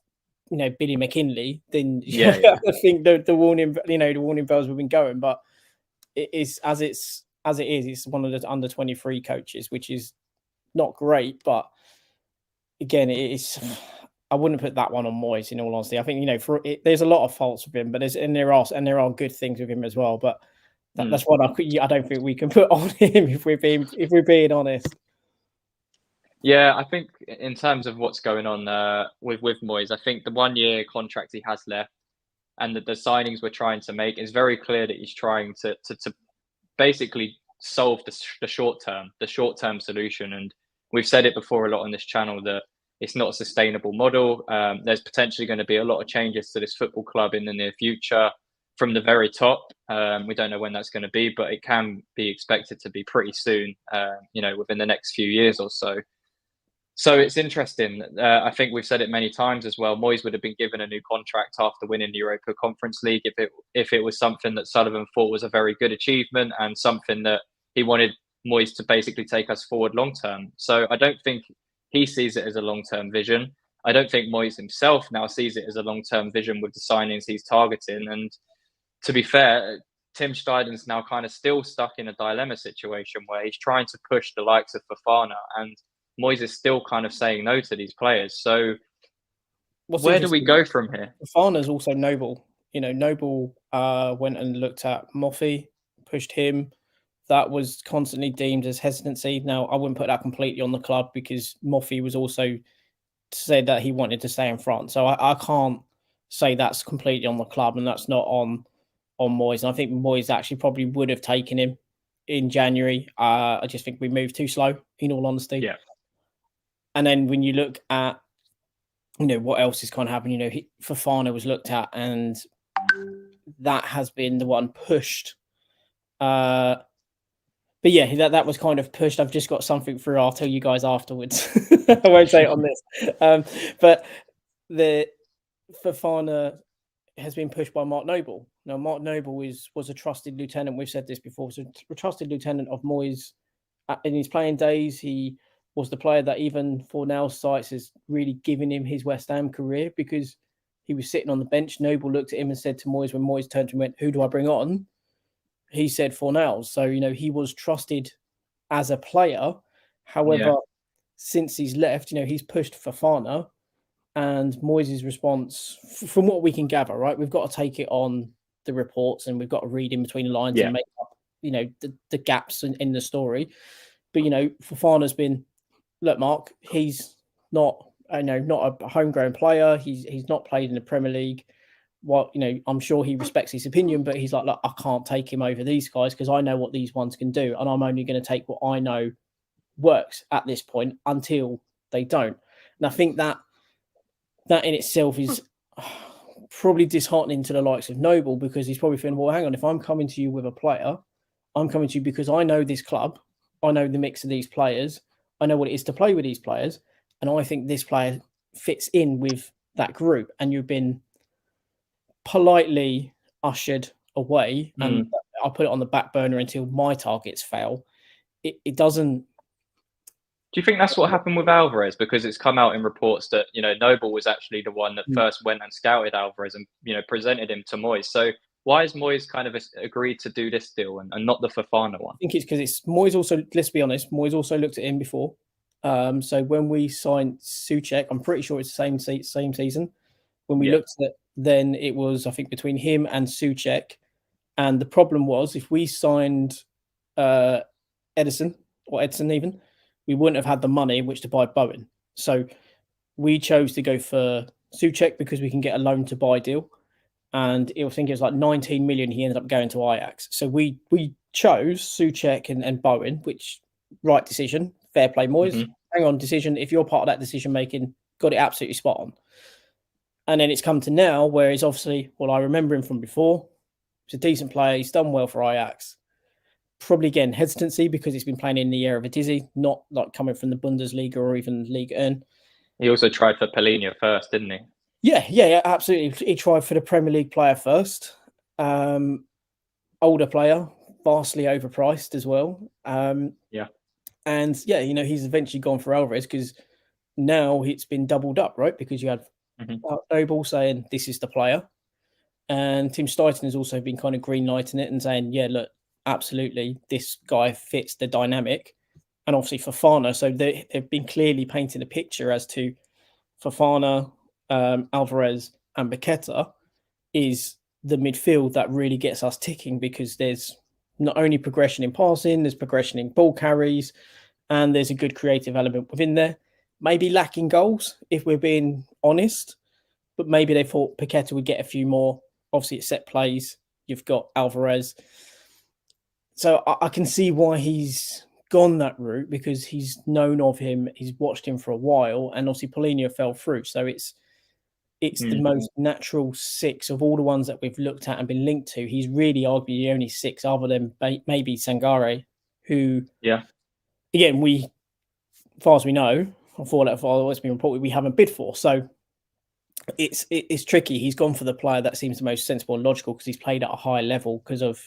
[SPEAKER 2] Billy McKinley, then I think the warning bells would have been going. But it is as it is. It's one of the under-23 coaches, which is not great. But again, I wouldn't put that one on Moyes. In all honesty, I think there's a lot of faults with him, but there are good things with him as well. But that's what I don't think we can put on him if we're being honest.
[SPEAKER 1] Yeah, I think in terms of what's going on with Moyes, I think the 1 year contract he has left and the signings we're trying to make, is very clear that he's trying to basically solve the short term solution. And we've said it before a lot on this channel that it's not a sustainable model. There's potentially going to be a lot of changes to this football club in the near future from the very top. We don't know when that's going to be, but it can be expected to be pretty soon, within the next few years or so. So it's interesting. I think we've said it many times as well. Moyes would have been given a new contract after winning the Europa Conference League if it was something that Sullivan thought was a very good achievement and something that he wanted Moyes to basically take us forward long term. So I don't think he sees it as a long term vision. I don't think Moyes himself now sees it as a long term vision with the signings he's targeting. And to be fair, Tim Steiden's now kind of still stuck in a dilemma situation where he's trying to push the likes of Fofana and Moyes is still kind of saying no to these players. So
[SPEAKER 2] What's
[SPEAKER 1] where do we
[SPEAKER 2] interesting,
[SPEAKER 1] go from here?
[SPEAKER 2] Fofana's also Noble. Noble went and looked at Moffey, pushed him. That was constantly deemed as hesitancy. Now, I wouldn't put that completely on the club because Moffey was also said that he wanted to stay in France. So I can't say that's completely on the club and that's not on Moyes. And I think Moyes actually probably would have taken him in January. I just think we moved too slow, in all honesty.
[SPEAKER 1] Yeah.
[SPEAKER 2] And then when you look at, what else is kind of happening, Fofana was looked at and that has been the one pushed. But yeah, that was kind of pushed. I've just got something through. I'll tell you guys afterwards. I won't say it on this. But the Fofana has been pushed by Mark Noble. Now, Mark Noble was a trusted lieutenant. We've said this before. So a trusted lieutenant of Moyes in his playing days. He was the player that even Fornell's sites has really given him his West Ham career because he was sitting on the bench. Noble looked at him and said to Moyes, when Moyes turned to him and went, "Who do I bring on?" He said Fornell. So, he was trusted as a player. However, since he's left, he's pushed Fofana. And Moyes' response, from what we can gather, right, we've got to take it on the reports and we've got to read in between the lines and make up, the gaps in the story. But, Fofana's been, look, Mark, he's not, not a homegrown player. He's not played in the Premier League. Well, I'm sure he respects his opinion, but he's like, look, I can't take him over these guys because I know what these ones can do. And I'm only going to take what I know works at this point until they don't. And I think that in itself is probably disheartening to the likes of Noble because he's probably feeling, well, hang on, if I'm coming to you with a player, I'm coming to you because I know this club, I know the mix of these players, I know what it is to play with these players, and I think this player fits in with that group. And you've been politely ushered away and I'll put it on the back burner until my targets fail. It doesn't.
[SPEAKER 1] Do you think that's what happened with Alvarez? Because it's come out in reports that, Noble was actually the one that first went and scouted Alvarez and, presented him to Moyes. So why has Moyes kind of agreed to do this deal and not the Fofana one?
[SPEAKER 2] I think it's because it's Moyes also, let's be honest, Moyes also looked at him before. So when we signed Soucek, I'm pretty sure it's the same season. When we looked at it, then it was, I think, between him and Soucek. And the problem was if we signed Edison even, we wouldn't have had the money in which to buy Bowen. So we chose to go for Soucek because we can get a loan to buy deal. And I think it was like 19 million. He ended up going to Ajax. So we chose Soucek and Bowen, which right decision, fair play, Moyes. Hang on, decision. If you're part of that decision making, got it absolutely spot on. And then it's come to now where he's obviously, well, I remember him from before. He's a decent player. He's done well for Ajax. Probably, again, hesitancy because he's been playing in the era of a dizzy, not like coming from the Bundesliga or even Ligue 1.
[SPEAKER 1] He also tried for Palhinha first, didn't he?
[SPEAKER 2] Yeah, absolutely. He tried for the Premier League player first. Older player, vastly overpriced as well. And he's eventually gone for Alvarez because now it's been doubled up, right? Because you had Noble saying this is the player, and Tim Stuyton has also been kind of green lighting it and saying, yeah, look, absolutely, this guy fits the dynamic. And obviously Fofana, so they've been clearly painting a picture as to Fofana, Alvarez and Paqueta is the midfield that really gets us ticking because there's not only progression in passing, there's progression in ball carries, and there's a good creative element within there. Maybe lacking goals, if we're being honest, but maybe they thought Paqueta would get a few more. Obviously, it's set plays. You've got Alvarez. So I can see why he's gone that route because he's known of him. He's watched him for a while, and obviously Palhinha fell through. So it's the most natural six of all the ones that we've looked at and been linked to. He's really arguably the only six other than maybe Sangare, who, again, we, as far as we know, for what's been reported, we haven't bid for. So it's tricky. He's gone for the player that seems the most sensible and logical because he's played at a high level because of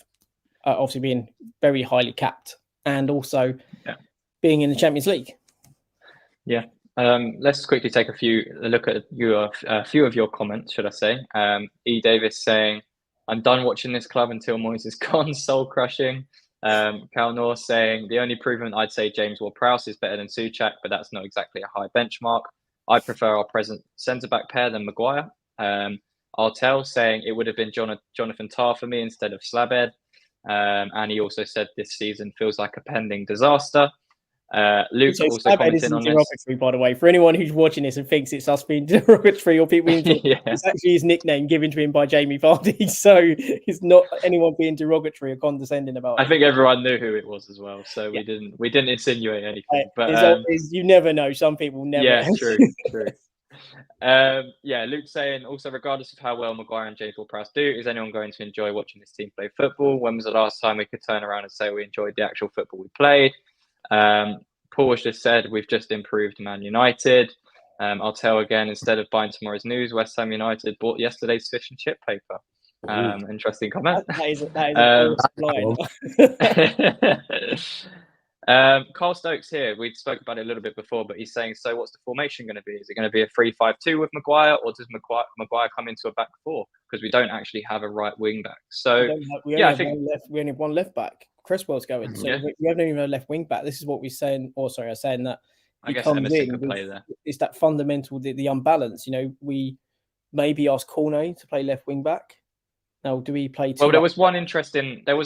[SPEAKER 2] obviously being very highly capped and also being in the Champions League. Yeah.
[SPEAKER 1] Let's quickly take a look at a few of your comments, should I say. E. Davis saying, I'm done watching this club until Moyes is gone, soul crushing. Cal North saying, the only improvement I'd say James Ward-Prowse is better than Soucek, but that's not exactly a high benchmark. I prefer our present centre-back pair than Maguire. Artel saying it would have been Jonathan Tah for me instead of Slabhead. And he also said this season feels like a pending disaster. Luke also commenting on this.
[SPEAKER 2] Derogatory, by the way, for anyone who's watching this and thinks it's us being derogatory or people being it's actually his nickname given to him by Jamie Vardy, so it's not anyone being derogatory or condescending about it.
[SPEAKER 1] I think everyone knew who it was as well, so we didn't insinuate anything. But
[SPEAKER 2] you never know. Some people never.
[SPEAKER 1] Yeah, true. Luke saying also, regardless of how well Maguire and James Ward-Prowse do, is anyone going to enjoy watching this team play football? When was the last time we could turn around and say we enjoyed the actual football we played? Paul has just said we've just improved Man United. I'll tell again, instead of buying tomorrow's news, West Ham United bought yesterday's fish and chip paper. Interesting comment.
[SPEAKER 2] That is line.
[SPEAKER 1] Carl Stokes here. We spoke about it a little bit before, but he's saying, so what's the formation going to be? Is it going to be a 3-5-2 with Maguire, or does Maguire come into a back four? Because we don't actually have a right wing back. So
[SPEAKER 2] we only have one left back. Cresswell's going, so we haven't even a left wing back. This is what we're saying. I was saying that
[SPEAKER 1] I guess Emerson could play there.
[SPEAKER 2] It's that fundamental, the unbalance. We maybe ask Cornet to play left wing back. Now, do we play?
[SPEAKER 1] Well, there was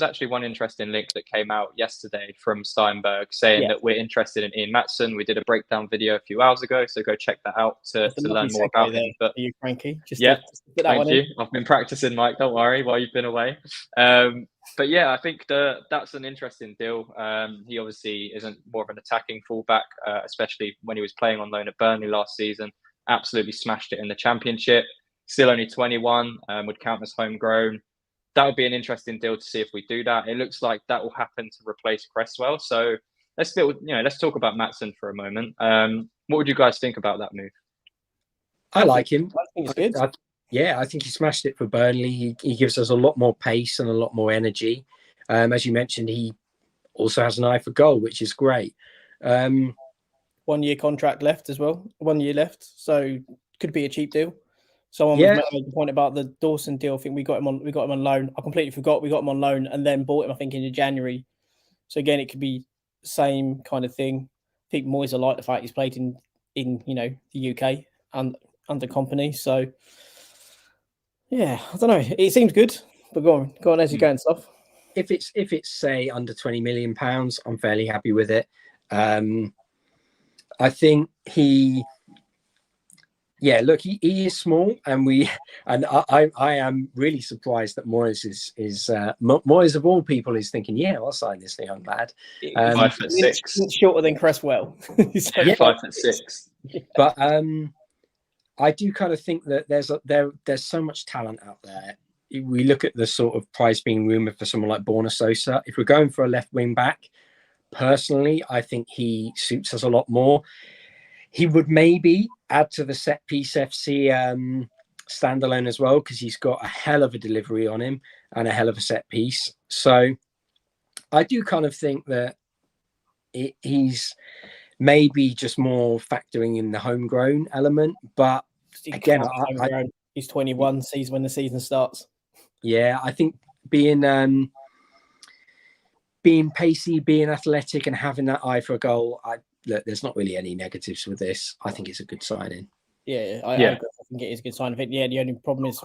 [SPEAKER 1] actually one interesting link that came out yesterday from Steinberg saying that we're interested in Ian Maatsen. We did a breakdown video a few hours ago, so go check that out to learn more about him. But
[SPEAKER 2] are you, Frankie?
[SPEAKER 1] Thank you. I've been practicing, Mike. Don't worry, while you've been away. But I think that's an interesting deal. He obviously isn't more of an attacking fullback, especially when he was playing on loan at Burnley last season. Absolutely smashed it in the Championship. Still only 21, would count as homegrown. That would be an interesting deal to see if we do that. It looks like that will happen to replace Cresswell. So let's talk about Maatsen for a moment. What would you guys think about that move?
[SPEAKER 3] I like him.
[SPEAKER 2] I think it's good.
[SPEAKER 3] I think he smashed it for Burnley. He gives us a lot more pace and a lot more energy. As you mentioned, he also has an eye for goal, which is great.
[SPEAKER 2] 1 year contract left as well. 1 year left, so could be a cheap deal. Someone was making the point about the Dawson deal. I think we got him on loan. I completely forgot we got him on loan and then bought him, I think, in January. So again, it could be same kind of thing. I think Moyes like the fact he's played in the UK and under company. So I don't know. It seems good, but go on as you go and stuff.
[SPEAKER 3] If it's say under £20 million, I'm fairly happy with it. I think he is small, and I am really surprised that Moyes is Moyes of all people is thinking, I'll sign this young lad.
[SPEAKER 1] 5'6",
[SPEAKER 2] shorter than Cresswell.
[SPEAKER 1] 5'6".
[SPEAKER 3] But I do kind of think that there's so much talent out there. We look at the sort of price being rumoured for someone like Borna Sosa. If we're going for a left wing back, personally, I think he suits us a lot more. He would maybe add to the Set Piece FC standalone as well, because he's got a hell of a delivery on him and a hell of a set piece. So I do kind of think that he's maybe just more factoring in the homegrown element. But again,
[SPEAKER 2] he's 21, sees when the season starts.
[SPEAKER 3] Yeah, I think being pacey, being athletic, and having that eye for a goal, there's not really any negatives with this. I think it's a good signing.
[SPEAKER 2] I think it is a good sign. I think the only problem is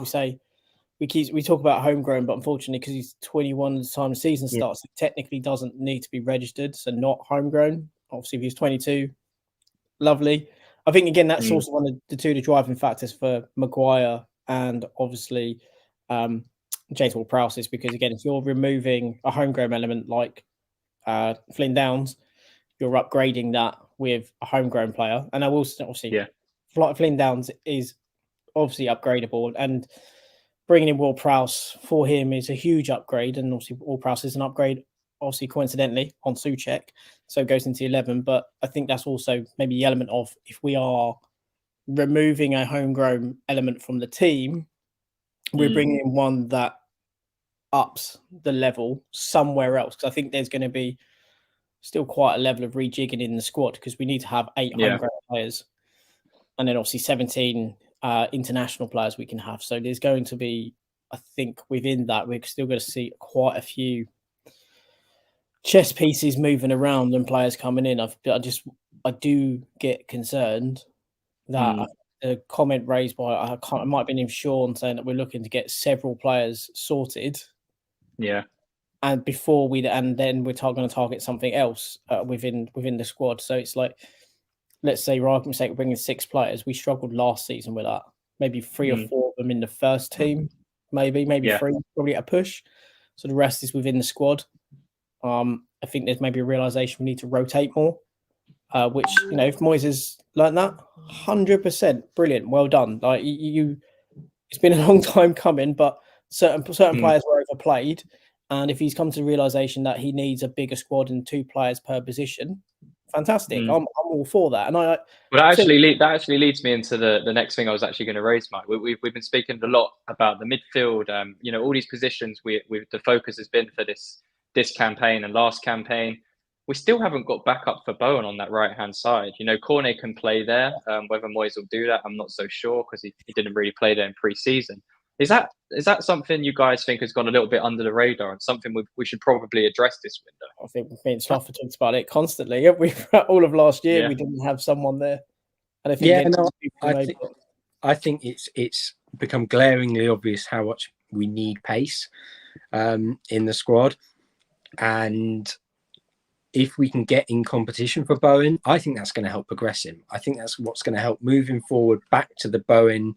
[SPEAKER 2] we talk about homegrown, but unfortunately, because he's 21 at the time the season starts, it technically doesn't need to be registered, so not homegrown. Obviously, if he's 22, lovely. I think again that's also one of the driving factors for Maguire and obviously James Ward-Prowse is because again, if you're removing a homegrown element like Flynn Downs, you're upgrading that with a homegrown player. And I will obviously, Flynn Downs is obviously upgradable, and bringing in Ward-Prowse for him is a huge upgrade. And obviously, Ward-Prowse is an upgrade, obviously, coincidentally, on Soucek. So it goes into 11. But I think that's also maybe the element of if we are removing a homegrown element from the team, we're bringing in one that ups the level somewhere else. Because I think there's going to be still quite a level of rejigging in the squad because we need to have 8 homegrown players and then obviously 17 international players we can have. So there's going to be, I think within that, we're still going to see quite a few chess pieces moving around and players coming in, I do get concerned that a comment raised by it might have been Sean saying that we're looking to get several players sorted.
[SPEAKER 1] Yeah.
[SPEAKER 2] And then we're going to target something else within the squad. So it's like, let's say, for argument's sake, we're bringing 6 players. We struggled last season with that. Maybe 3 or 4 of them in the first team. Maybe 3, probably at a push. So the rest is within the squad. I think there's maybe a realization we need to rotate more. Which, if Moyes has learned that, 100% brilliant, well done. Like it's been a long time coming, but certain players were overplayed. And if he's come to the realization that he needs a bigger squad and 2 players per position, fantastic. I'm all for that. And
[SPEAKER 1] that actually leads me into the next thing I was actually going to raise, Mike. We've been speaking a lot about the midfield. All these positions. The focus has been for this campaign and last campaign. We still haven't got backup for Bowen on that right hand side. Cornet can play there. Whether Moyes will do that, I'm not so sure because he didn't really play there in pre-season. Is that something you guys think has gone a little bit under the radar and something we should probably address this window?
[SPEAKER 2] I think me and Sluffer talked about it constantly. All of last year, we didn't have someone there. And
[SPEAKER 3] I think it's become glaringly obvious how much we need pace in the squad. And if we can get in competition for Bowen, I think that's going to help progress him. I think that's what's going to help move him forward back to the Bowen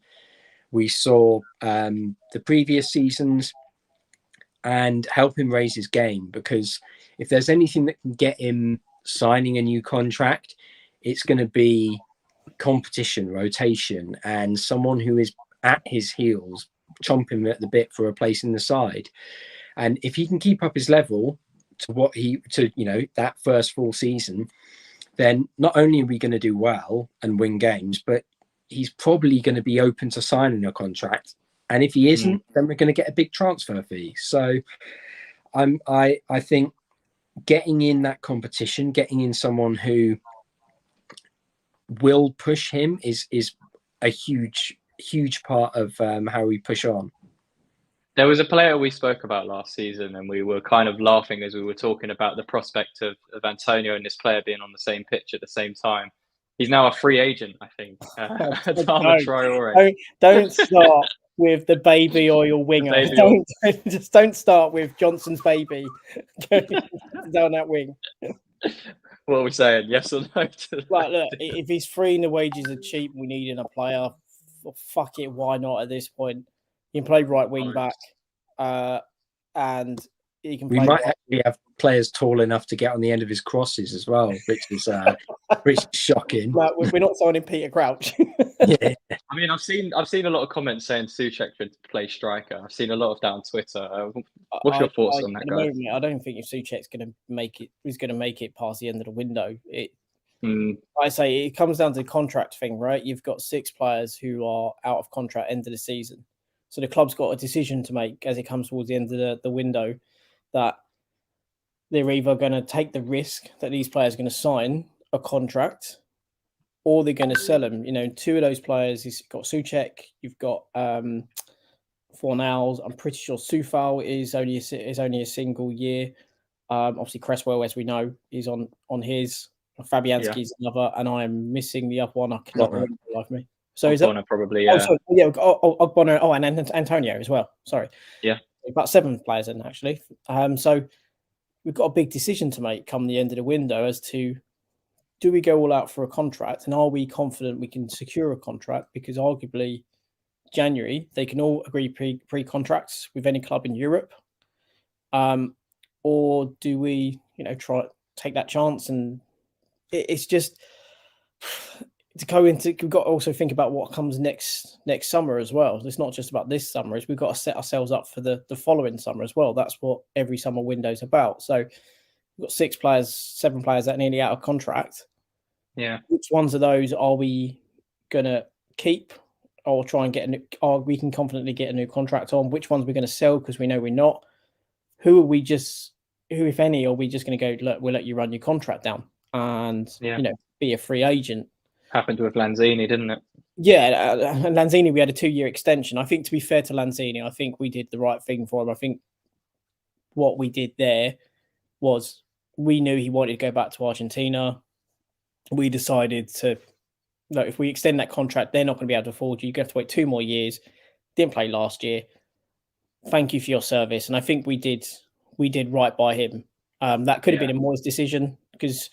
[SPEAKER 3] we saw the previous seasons and help him raise his game. Because if there's anything that can get him signing a new contract, it's going to be competition, rotation, and someone who is at his heels, chomping at the bit for a place in the side. And if he can keep up his level to that first full season, then not only are we going to do well and win games, but he's probably going to be open to signing a contract. And if he isn't, then we're going to get a big transfer fee. So I think getting in that competition, getting in someone who will push him is a huge part of how we push on.
[SPEAKER 1] There was a player we spoke about last season and we were kind of laughing as we were talking about the prospect of Antonio and this player being on the same pitch at the same time. He's now a free agent, I think.
[SPEAKER 2] Don't start with the baby or your winger. Don't start with Johnson's baby down that wing.
[SPEAKER 1] What are we saying? Yes or no?
[SPEAKER 2] Look, if he's free and the wages are cheap, we need in a player. Fuck it, why not at this point? You can play right wing back, and he can.
[SPEAKER 3] We might actually have players tall enough to get on the end of his crosses as well, which is shocking.
[SPEAKER 2] We're not signing Peter Crouch.
[SPEAKER 3] Yeah.
[SPEAKER 1] I mean, I've seen a lot of comments saying Soucek should play striker. I've seen a lot of that on Twitter. What's your thoughts on that, guys?
[SPEAKER 2] I don't think if Soucek's going to make it, he's going to make it past the end of the window. I say it comes down to the contract thing, right? You've got 6 players who are out of contract end of the season. So the club's got a decision to make as it comes towards the end of the window that they're either going to take the risk that these players are going to sign a contract or they're going to sell them. 2 of those players, you've got Soucek, you've got Fornals. I'm pretty sure Soufal is only a single year. Obviously, Cresswell, as we know, is on his. Fabianski's another, and I am missing the other one. I cannot remember like me. So is that
[SPEAKER 1] probably?
[SPEAKER 2] Ogbono, and Antonio as well. Sorry.
[SPEAKER 1] Yeah.
[SPEAKER 2] About 7 players in actually. So we've got a big decision to make come the end of the window as to do we go all out for a contract and are we confident we can secure a contract? Because arguably January they can all agree pre-contracts with any club in Europe. Or do we, try take that chance? And it's just to go into. We've got to also think about what comes next summer as well. It's not just about this summer. We've got to set ourselves up for the following summer as well. That's what every summer window is about. So we've got 7 players that are nearly out of contract.
[SPEAKER 1] Yeah.
[SPEAKER 2] Which ones of those are we gonna keep or try and get we can confidently get a new contract on? Which ones we're going to sell because we know we're not? Who, if any, are we just going to go, look, we'll let you run your contract down and be a free agent?
[SPEAKER 1] Happened with Lanzini, didn't it?
[SPEAKER 2] Yeah, Lanzini, we had a 2-year extension. I think, to be fair to Lanzini, I think we did the right thing for him. I think what we did there was we knew he wanted to go back to Argentina. We decided to, look, if we extend that contract, they're not going to be able to afford you. You have to wait 2 more years. Didn't play last year. Thank you for your service. And I think we did right by him. That could have been a Moyes decision, because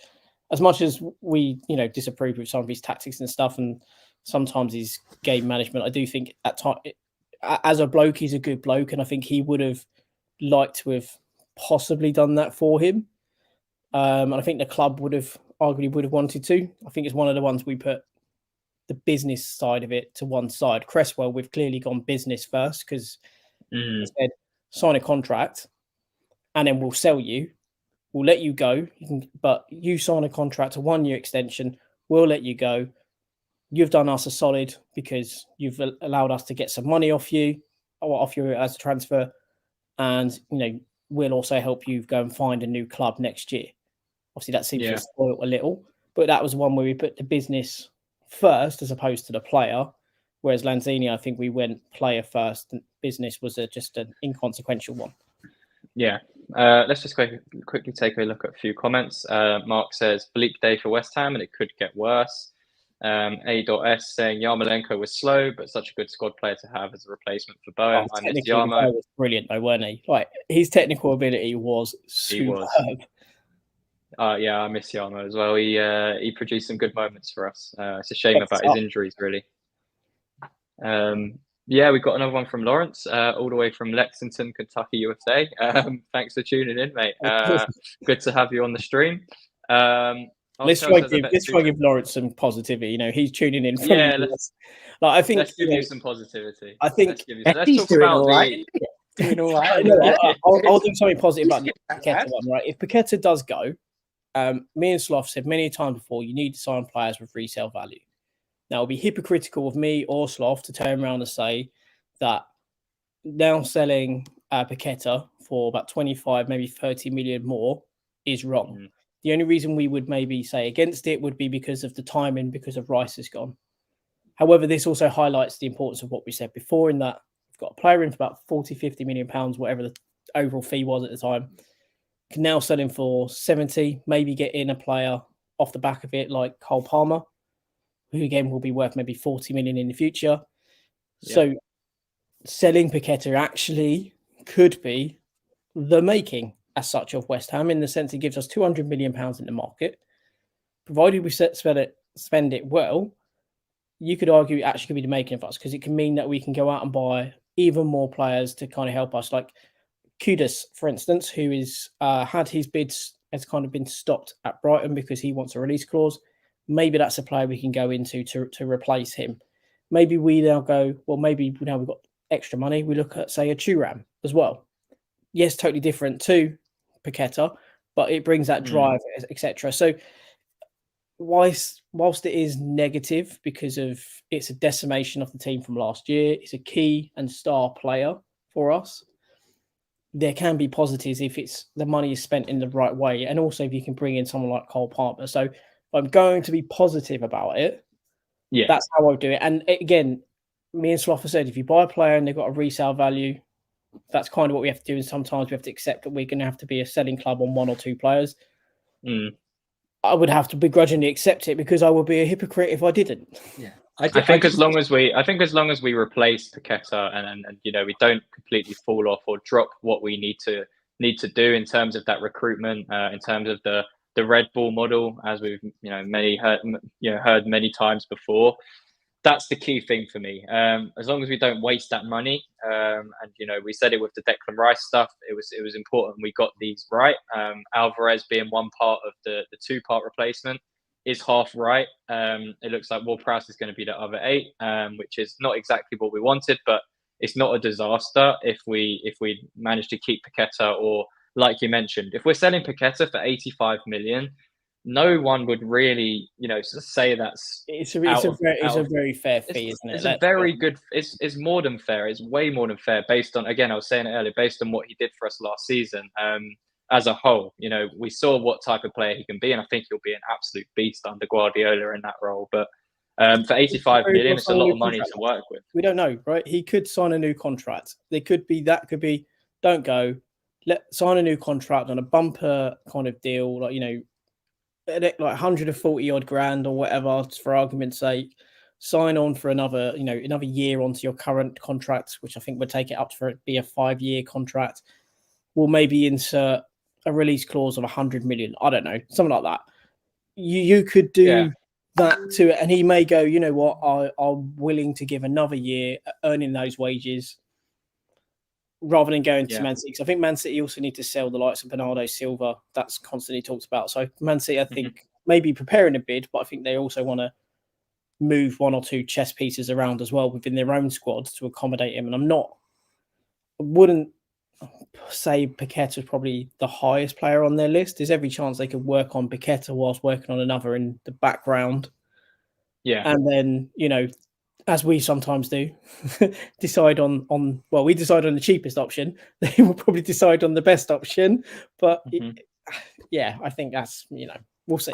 [SPEAKER 2] as much as we, disapprove with some of his tactics and stuff, and sometimes his game management, I do think at time, as a bloke, he's a good bloke, and I think he would have liked to have possibly done that for him. And I think the club would have wanted to. I think it's one of the ones we put the business side of it to one side. Cresswell, we've clearly gone business first, because he said, sign a contract and then we'll sell you. We'll let you go, but you sign a contract, a 1-year extension. We'll let you go. You've done us a solid because you've allowed us to get some money off you as a transfer. And, we'll also help you go and find a new club next year. Obviously, that seems to have spoiled a little, but that was one where we put the business first as opposed to the player. Whereas Lanzini, I think we went player first, and business was just an inconsequential one.
[SPEAKER 1] Yeah. Let's just quickly take a look at a few comments. Mark says, bleak day for West Ham and it could get worse. A.S saying Yarmolenko was slow, but such a good squad player to have as a replacement for Bowen. I miss Yarmo.
[SPEAKER 2] Was brilliant though, weren't he? Like, his technical ability was superb.
[SPEAKER 1] Yeah, I miss Yarmo as well. He produced some good moments for us. It's a shame about his injuries, really. We've got another one from Lawrence, all the way from Lexington, Kentucky, USA. Thanks for tuning in, mate. Good to have you on the stream.
[SPEAKER 2] Let's try to give Lawrence some positivity. He's tuning in. Let's
[SPEAKER 1] give you some positivity.
[SPEAKER 2] I think
[SPEAKER 3] let's talk about doing all right.
[SPEAKER 2] I'll do something positive about the Paqueta one, right? If Paqueta does go, me and Sloth said many times before, you need to sign players with resale value. Now, it'll be hypocritical of me or Sloth to turn around and say that now selling Paqueta for about 25, maybe 30 million more is wrong. The only reason we would maybe say against it would be because of the timing, because of Rice is gone. However, this also highlights the importance of what we said before, in that we've got a player in for about 40, 50 million pounds, whatever the overall fee was at the time. Can now sell him for 70, maybe get in a player off the back of it like Cole Palmer, who again will be worth maybe 40 million in the future. Yeah. So selling Paqueta actually could be the making as such of West Ham, in the sense it gives us 200 million pounds in the market. Provided we spend it well, you could argue it actually could be the making of us, because it can mean that we can go out and buy even more players to kind of help us. Like Kudus, for instance, who is had his bids has kind of been stopped at Brighton because he wants a release clause. Maybe that's a player we can go into to replace him. Maybe we now go, well, maybe now we've got extra money. We look at, say, a Thuram as well. Yes, totally different to Paqueta, but it brings that drive, etc. So whilst it is negative because of it's a decimation of the team from last year, it's a key and star player for us, there can be positives if it's the money is spent in the right way, and also if you can bring in someone like Cole Palmer. So I'm going to be positive about it. Yeah, that's how I do it. And again, me and Sloth said, if you buy a player and they've got a resale value, that's kind of what we have to do. And sometimes we have to accept that we're going to have to be a selling club on 1 or 2 players. I would have to begrudgingly accept it, because I would be a hypocrite if I didn't.
[SPEAKER 1] Yeah, I think as long as we replace Paqueta and we don't completely fall off or drop what we need to do in terms of that recruitment, in terms of the Red Bull model, as we've heard many times before. That's the key thing for me. As long as we don't waste that money, and we said it with the Declan Rice stuff, it was important we got these right. Alvarez being one part of the 2-part replacement is half right. It looks like Ward-Prowse is going to be the other 8, which is not exactly what we wanted, but it's not a disaster if we manage to keep Paqueta, or like you mentioned, if we're selling Paqueta for 85 million. No one would really, say that's.
[SPEAKER 2] It's a very fair fee, isn't it?
[SPEAKER 1] It's a very good. It's more than fair. It's way more than fair, based on, again, I was saying it earlier, based on what he did for us last season. As a whole, we saw what type of player he can be, and I think he'll be an absolute beast under Guardiola in that role. But for 85 million, it's a lot of money to work with.
[SPEAKER 2] We don't know, right? He could sign a new contract. Could be don't go. sign a new contract on a bumper kind of deal, like, you know, like 140 odd grand or whatever, for argument's sake. Sign on for another year onto your current contract, which I think would take it up for it be a 5-year contract. We'll maybe insert a release clause of 100 million. I don't know, something like that. You could do that to it, and he may go, you know what, I'm willing to give another year earning those wages rather than going to Man City. Because I think Man City also need to sell the likes of Bernardo Silva. That's constantly talked about. So Man City, I think, may be preparing a bid, but I think they also want to move one or two chess pieces around as well within their own squad to accommodate him. And I wouldn't say Paqueta is probably the highest player on their list. There's every chance they could work on Paqueta whilst working on another in the background.
[SPEAKER 1] Yeah.
[SPEAKER 2] And then, you know, as we sometimes do, decide on we decide on the cheapest option. They will probably decide on the best option. But I think that's, you know, we'll see.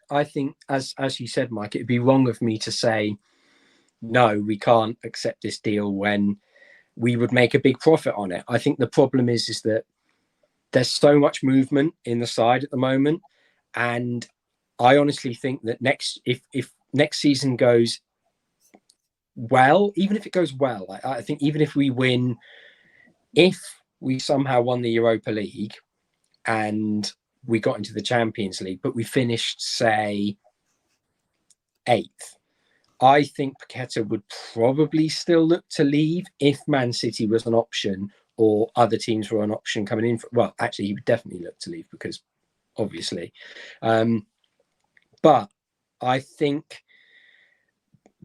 [SPEAKER 3] I think as you said, Mike, it'd be wrong of me to say, no, we can't accept this deal when we would make a big profit on it. I think the problem is that there's so much movement in the side at the moment. And I honestly think that if next season goes well, even if it goes well, I think even if we win, if we somehow won the Europa League and we got into the Champions League, but we finished, say, 8th, I think Paqueta would probably still look to leave if Man City was an option or other teams were an option coming in. Well, actually, he would definitely look to leave because obviously. But I think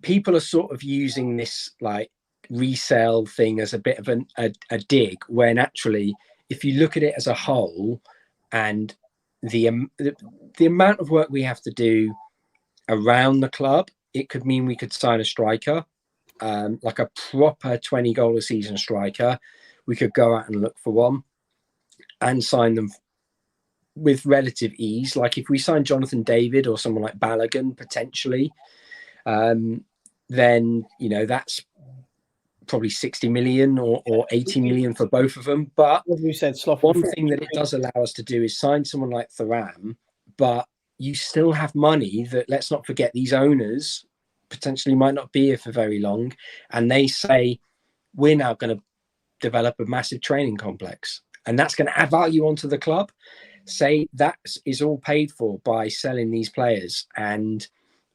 [SPEAKER 3] people are sort of using this like resale thing as a bit of a dig, when actually, if you look at it as a whole and the amount of work we have to do around the club, it could mean we could sign a striker, like a proper 20 goal a season striker. We could go out and look for one and sign them with relative ease. Like if we sign Jonathan David or someone like Balogun potentially, then, you know, that's probably 60 million or 80 million for both of them. But
[SPEAKER 2] as you said,
[SPEAKER 3] one thing that it does allow us to do is sign someone like Thuram, but you still have money that, let's not forget, these owners potentially might not be here for very long. And they say, we're now going to develop a massive training complex, and that's going to add value onto the club. Say that is all paid for by selling these players. And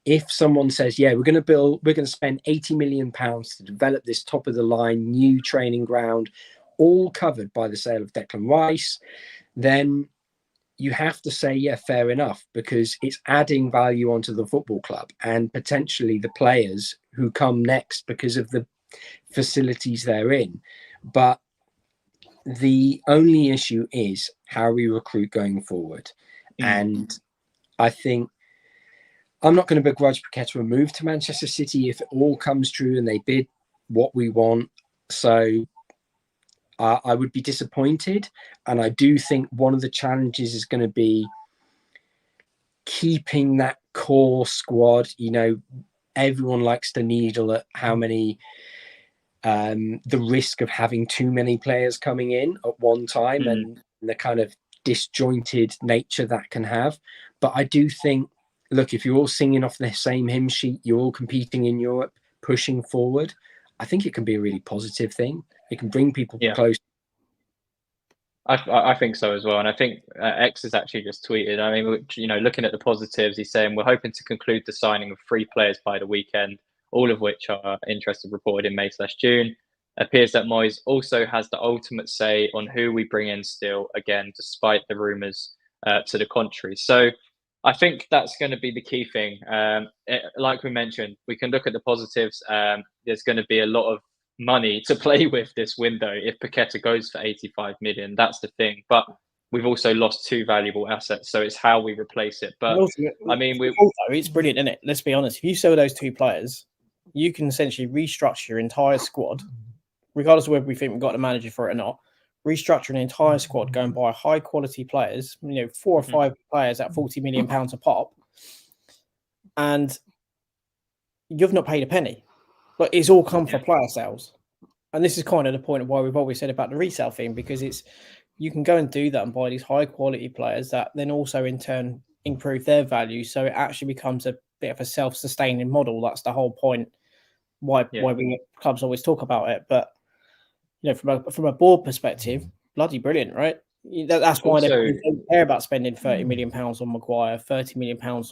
[SPEAKER 3] if someone says, yeah, we're going to spend 80 million pounds to develop this top of the line new training ground, all covered by the sale of Declan Rice, then you have to say, yeah, fair enough, because it's adding value onto the football club and potentially the players who come next because of the facilities they're in. But the only issue is how we recruit going forward. And I think I'm not going to begrudge Paqueta a move to Manchester City if it all comes true and they bid what we want. So I would be disappointed. And I do think one of the challenges is going to be keeping that core squad. You know, everyone likes to needle at how many, the risk of having too many players coming in at one time and the kind of disjointed nature that can have. But I do think, look, if you're all singing off the same hymn sheet, you're all competing in Europe, pushing forward, I think it can be a really positive thing. It can bring people close.
[SPEAKER 1] I think so as well. And I think X has actually just tweeted, I mean, you know, looking at the positives, he's saying, we're hoping to conclude the signing of 3 players by the weekend, all of which are interested reported in May/June. Appears that Moyes also has the ultimate say on who we bring in still, again, despite the rumours to the contrary. So I think that's going to be the key thing. Like we mentioned, we can look at the positives. There's going to be a lot of money to play with this window if Paqueta goes for 85 million. That's the thing. But we've also lost 2 valuable assets, so it's how we replace it. But I mean,
[SPEAKER 2] it's brilliant, isn't it? Let's be honest. If you sell those 2 players, you can essentially restructure your entire squad, regardless of whether we think we've got a manager for it or not. Restructure an entire squad, go and buy high quality players, you know, 4 or 5 players at 40 million pounds a pop, and you've not paid a penny. But it's all come for player sales. And this is kind of the point of why we've always said about the resale thing, because it's you can go and do that and buy these high quality players that then also in turn improve their value. So it actually becomes a bit of a self-sustaining model. That's the whole point. Why we clubs always talk about it. But from a board perspective, bloody brilliant, right? That's why they don't care about spending £30 million on Maguire, £30 million on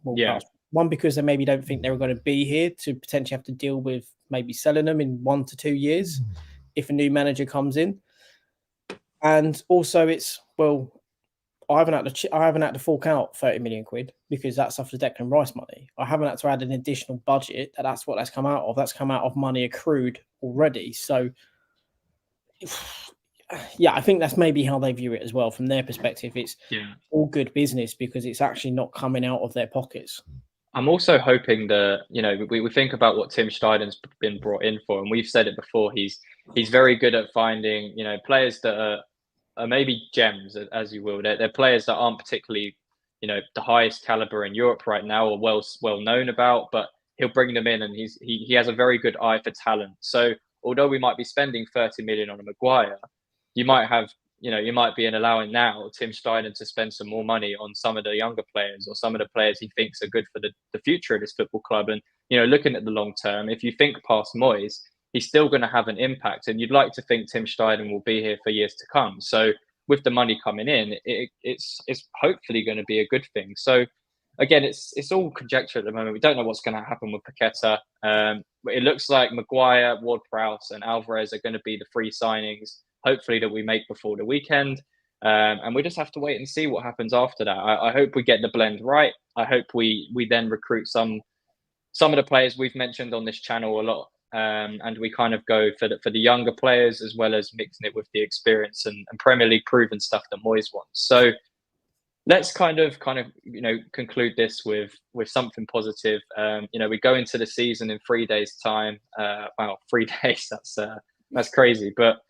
[SPEAKER 2] Ward-Prowse. One, because they maybe don't think they're going to be here to potentially have to deal with maybe selling them in 1 to 2 years if a new manager comes in. And also, I haven't had to fork out 30 million quid because that's off the Declan Rice money. I haven't had to add an additional budget. That's what that's come out of. That's come out of money accrued already. So, yeah, I think that's maybe how they view it as well. From their perspective, it's all good business because it's actually not coming out of their pockets.
[SPEAKER 1] I'm also hoping that, we think about what Tim Steiden's been brought in for, and we've said it before, he's very good at finding, players that are maybe gems, as you will. They're players that aren't particularly, the highest caliber in Europe right now or well known about, but he'll bring them in and he has a very good eye for talent. So although we might be spending 30 million on a Maguire, you might be allowing now Tim Steiden to spend some more money on some of the younger players or some of the players he thinks are good for the future of this football club. And, looking at the long term, if you think past Moyes, he's still going to have an impact. And you'd like to think Tim Steiden will be here for years to come. So with the money coming in, it's hopefully going to be a good thing. So again, it's all conjecture at the moment. We don't know what's going to happen with Paqueta. It looks like Maguire, Ward-Prowse and Alvarez are going to be the free signings, hopefully, that we make before the weekend. And we just have to wait and see what happens after that. I hope we get the blend right. I hope we then recruit some of the players we've mentioned on this channel a lot. And we kind of go for the younger players as well as mixing it with the experience and Premier League proven stuff that Moyes wants. So let's kind of conclude this with something positive. We go into the season in 3 days' time. 3 days, that's crazy. But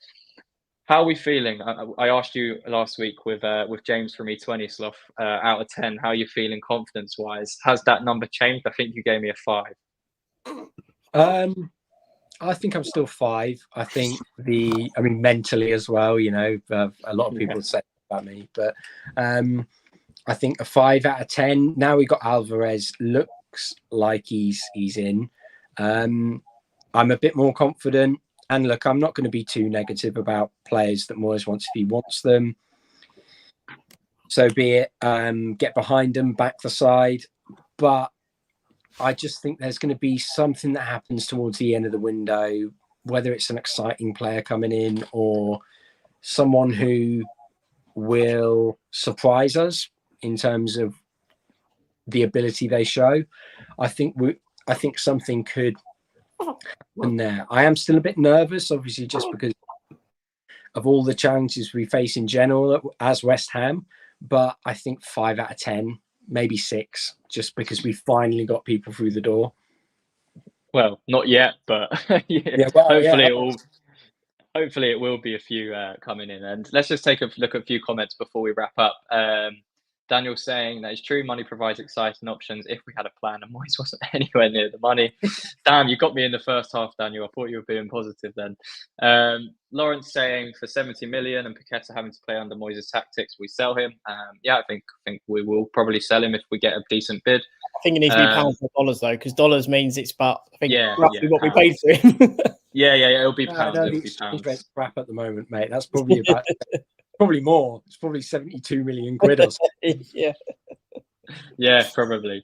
[SPEAKER 1] how are we feeling? I asked you last week with James from E20 Sloth, out of 10, how are you feeling confidence-wise? Has that number changed? I think you gave me a 5.
[SPEAKER 3] I think I'm still 5. I think mentally as well, a lot of people say about me, but I think a 5 out of 10. Now we got Alvarez, looks like he's in. I'm a bit more confident. And look, I'm not going to be too negative about players that Moyes wants if he wants them. So be it. Get behind them, back the side. But I just think there's going to be something that happens towards the end of the window, whether it's an exciting player coming in or someone who will surprise us in terms of the ability they show. I think something could happen there. I am still a bit nervous, obviously, just because of all the challenges we face in general as West Ham. But I think 5 out of 10, maybe 6, just because we finally got people through the door.
[SPEAKER 1] Well, not yet, but hopefully it will be a few coming in. And let's just take a look at a few comments before we wrap up. Daniel saying that it's true, money provides exciting options if we had a plan, and Moyes wasn't anywhere near the money. Damn, you got me in the first half, Daniel. I thought you were being positive then. Lawrence saying for 70 million and Paqueta having to play under Moyes' tactics, we sell him. I think we will probably sell him if we get a decent bid.
[SPEAKER 2] I think it needs to be pounds or dollars though, because dollars means it's about roughly what we paid for him.
[SPEAKER 1] It'll be pounds.
[SPEAKER 3] The exchange rate's crap at the moment, mate. That's probably about probably more. It's probably 72 million quid or something.
[SPEAKER 1] Yeah, probably.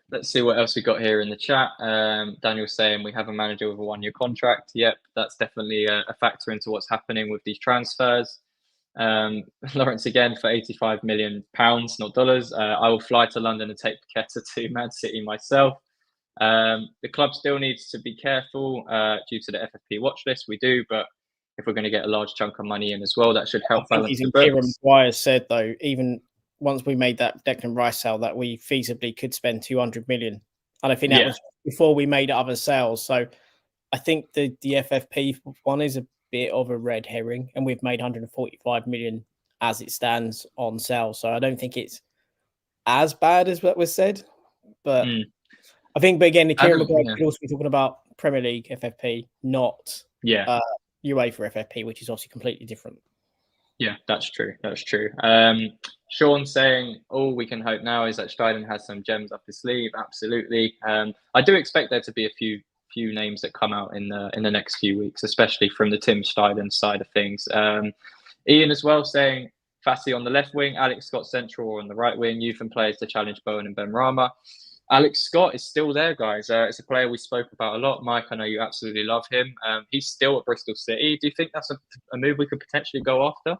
[SPEAKER 1] Let's see what else we got here in the chat. Daniel saying we have a manager with a 1-year contract. Yep, that's definitely a factor into what's happening with these transfers. Lawrence again for £85 million, not dollars. I will fly to London and take Paqueta to Man City myself. The club still needs to be careful due to the FFP watch list. We do, but if we're going to get a large chunk of money in as well, that should help balance the books.
[SPEAKER 2] Maguire said though, even once we made that Declan Rice sale, that we feasibly could spend 200 million. And I think that was before we made other sales. So I think the FFP one is a bit of a red herring, and we've made 145 million as it stands on sale. So I don't think it's as bad as what was said. But I think, but again, Kieran Maguire could also be talking about Premier League FFP, not UEFA FFP, which is obviously completely different.
[SPEAKER 1] Yeah, that's true. That's true. Sean saying all we can hope now is that Steiden has some gems up his sleeve. Absolutely. I do expect there to be a few names that come out in the next few weeks, especially from the Tim Steiden side of things. Ian as well saying Fassi on the left wing, Alex Scott central or on the right wing, youth and players to challenge Bowen and Ben Rama. Alex Scott is still there, guys. It's a player we spoke about a lot. Mike, I know you absolutely love him. He's still at Bristol City. Do you think that's a move we could potentially go after?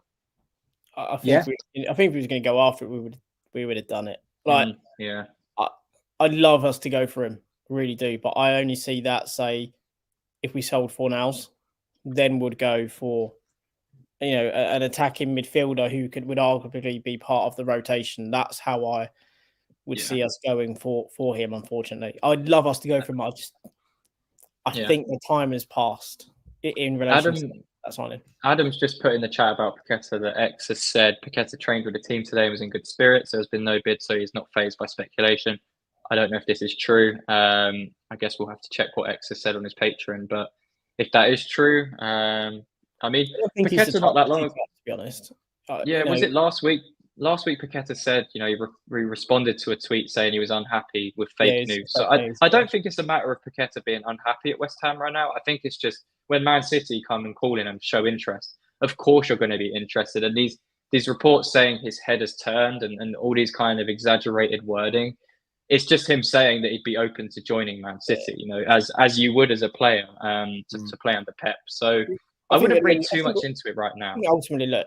[SPEAKER 2] I think if we was going to go after it, we would have done it. Like,
[SPEAKER 1] yeah,
[SPEAKER 2] I'd love us to go for him, really do. But I only see that, say, if we sold Fornals, then would go for, an attacking midfielder who would arguably be part of the rotation. That's how I would see us going for him. Unfortunately, I'd love us to go for him. I think the time has passed in relation to that signing.
[SPEAKER 1] Adam's just put in the chat about Paqueta that X has said Paqueta trained with the team today and was in good spirits. There's been no bid, so he's not fazed by speculation. I don't know if this is true. I guess we'll have to check what X has said on his Patreon. But if that is true, I mean, Paqueta not that long ago,
[SPEAKER 2] to be honest.
[SPEAKER 1] Was it last week? Last week, Paqueta said, he responded to a tweet saying he was unhappy with fake news. So I don't think it's a matter of Paqueta being unhappy at West Ham right now. I think it's just when Man City come and call in and show interest, of course you're going to be interested. And these reports saying his head has turned and all these kind of exaggerated wording, it's just him saying that he'd be open to joining Man City, as you would as a player to play under Pep. So I wouldn't read too much into it right now.
[SPEAKER 2] Ultimately, look,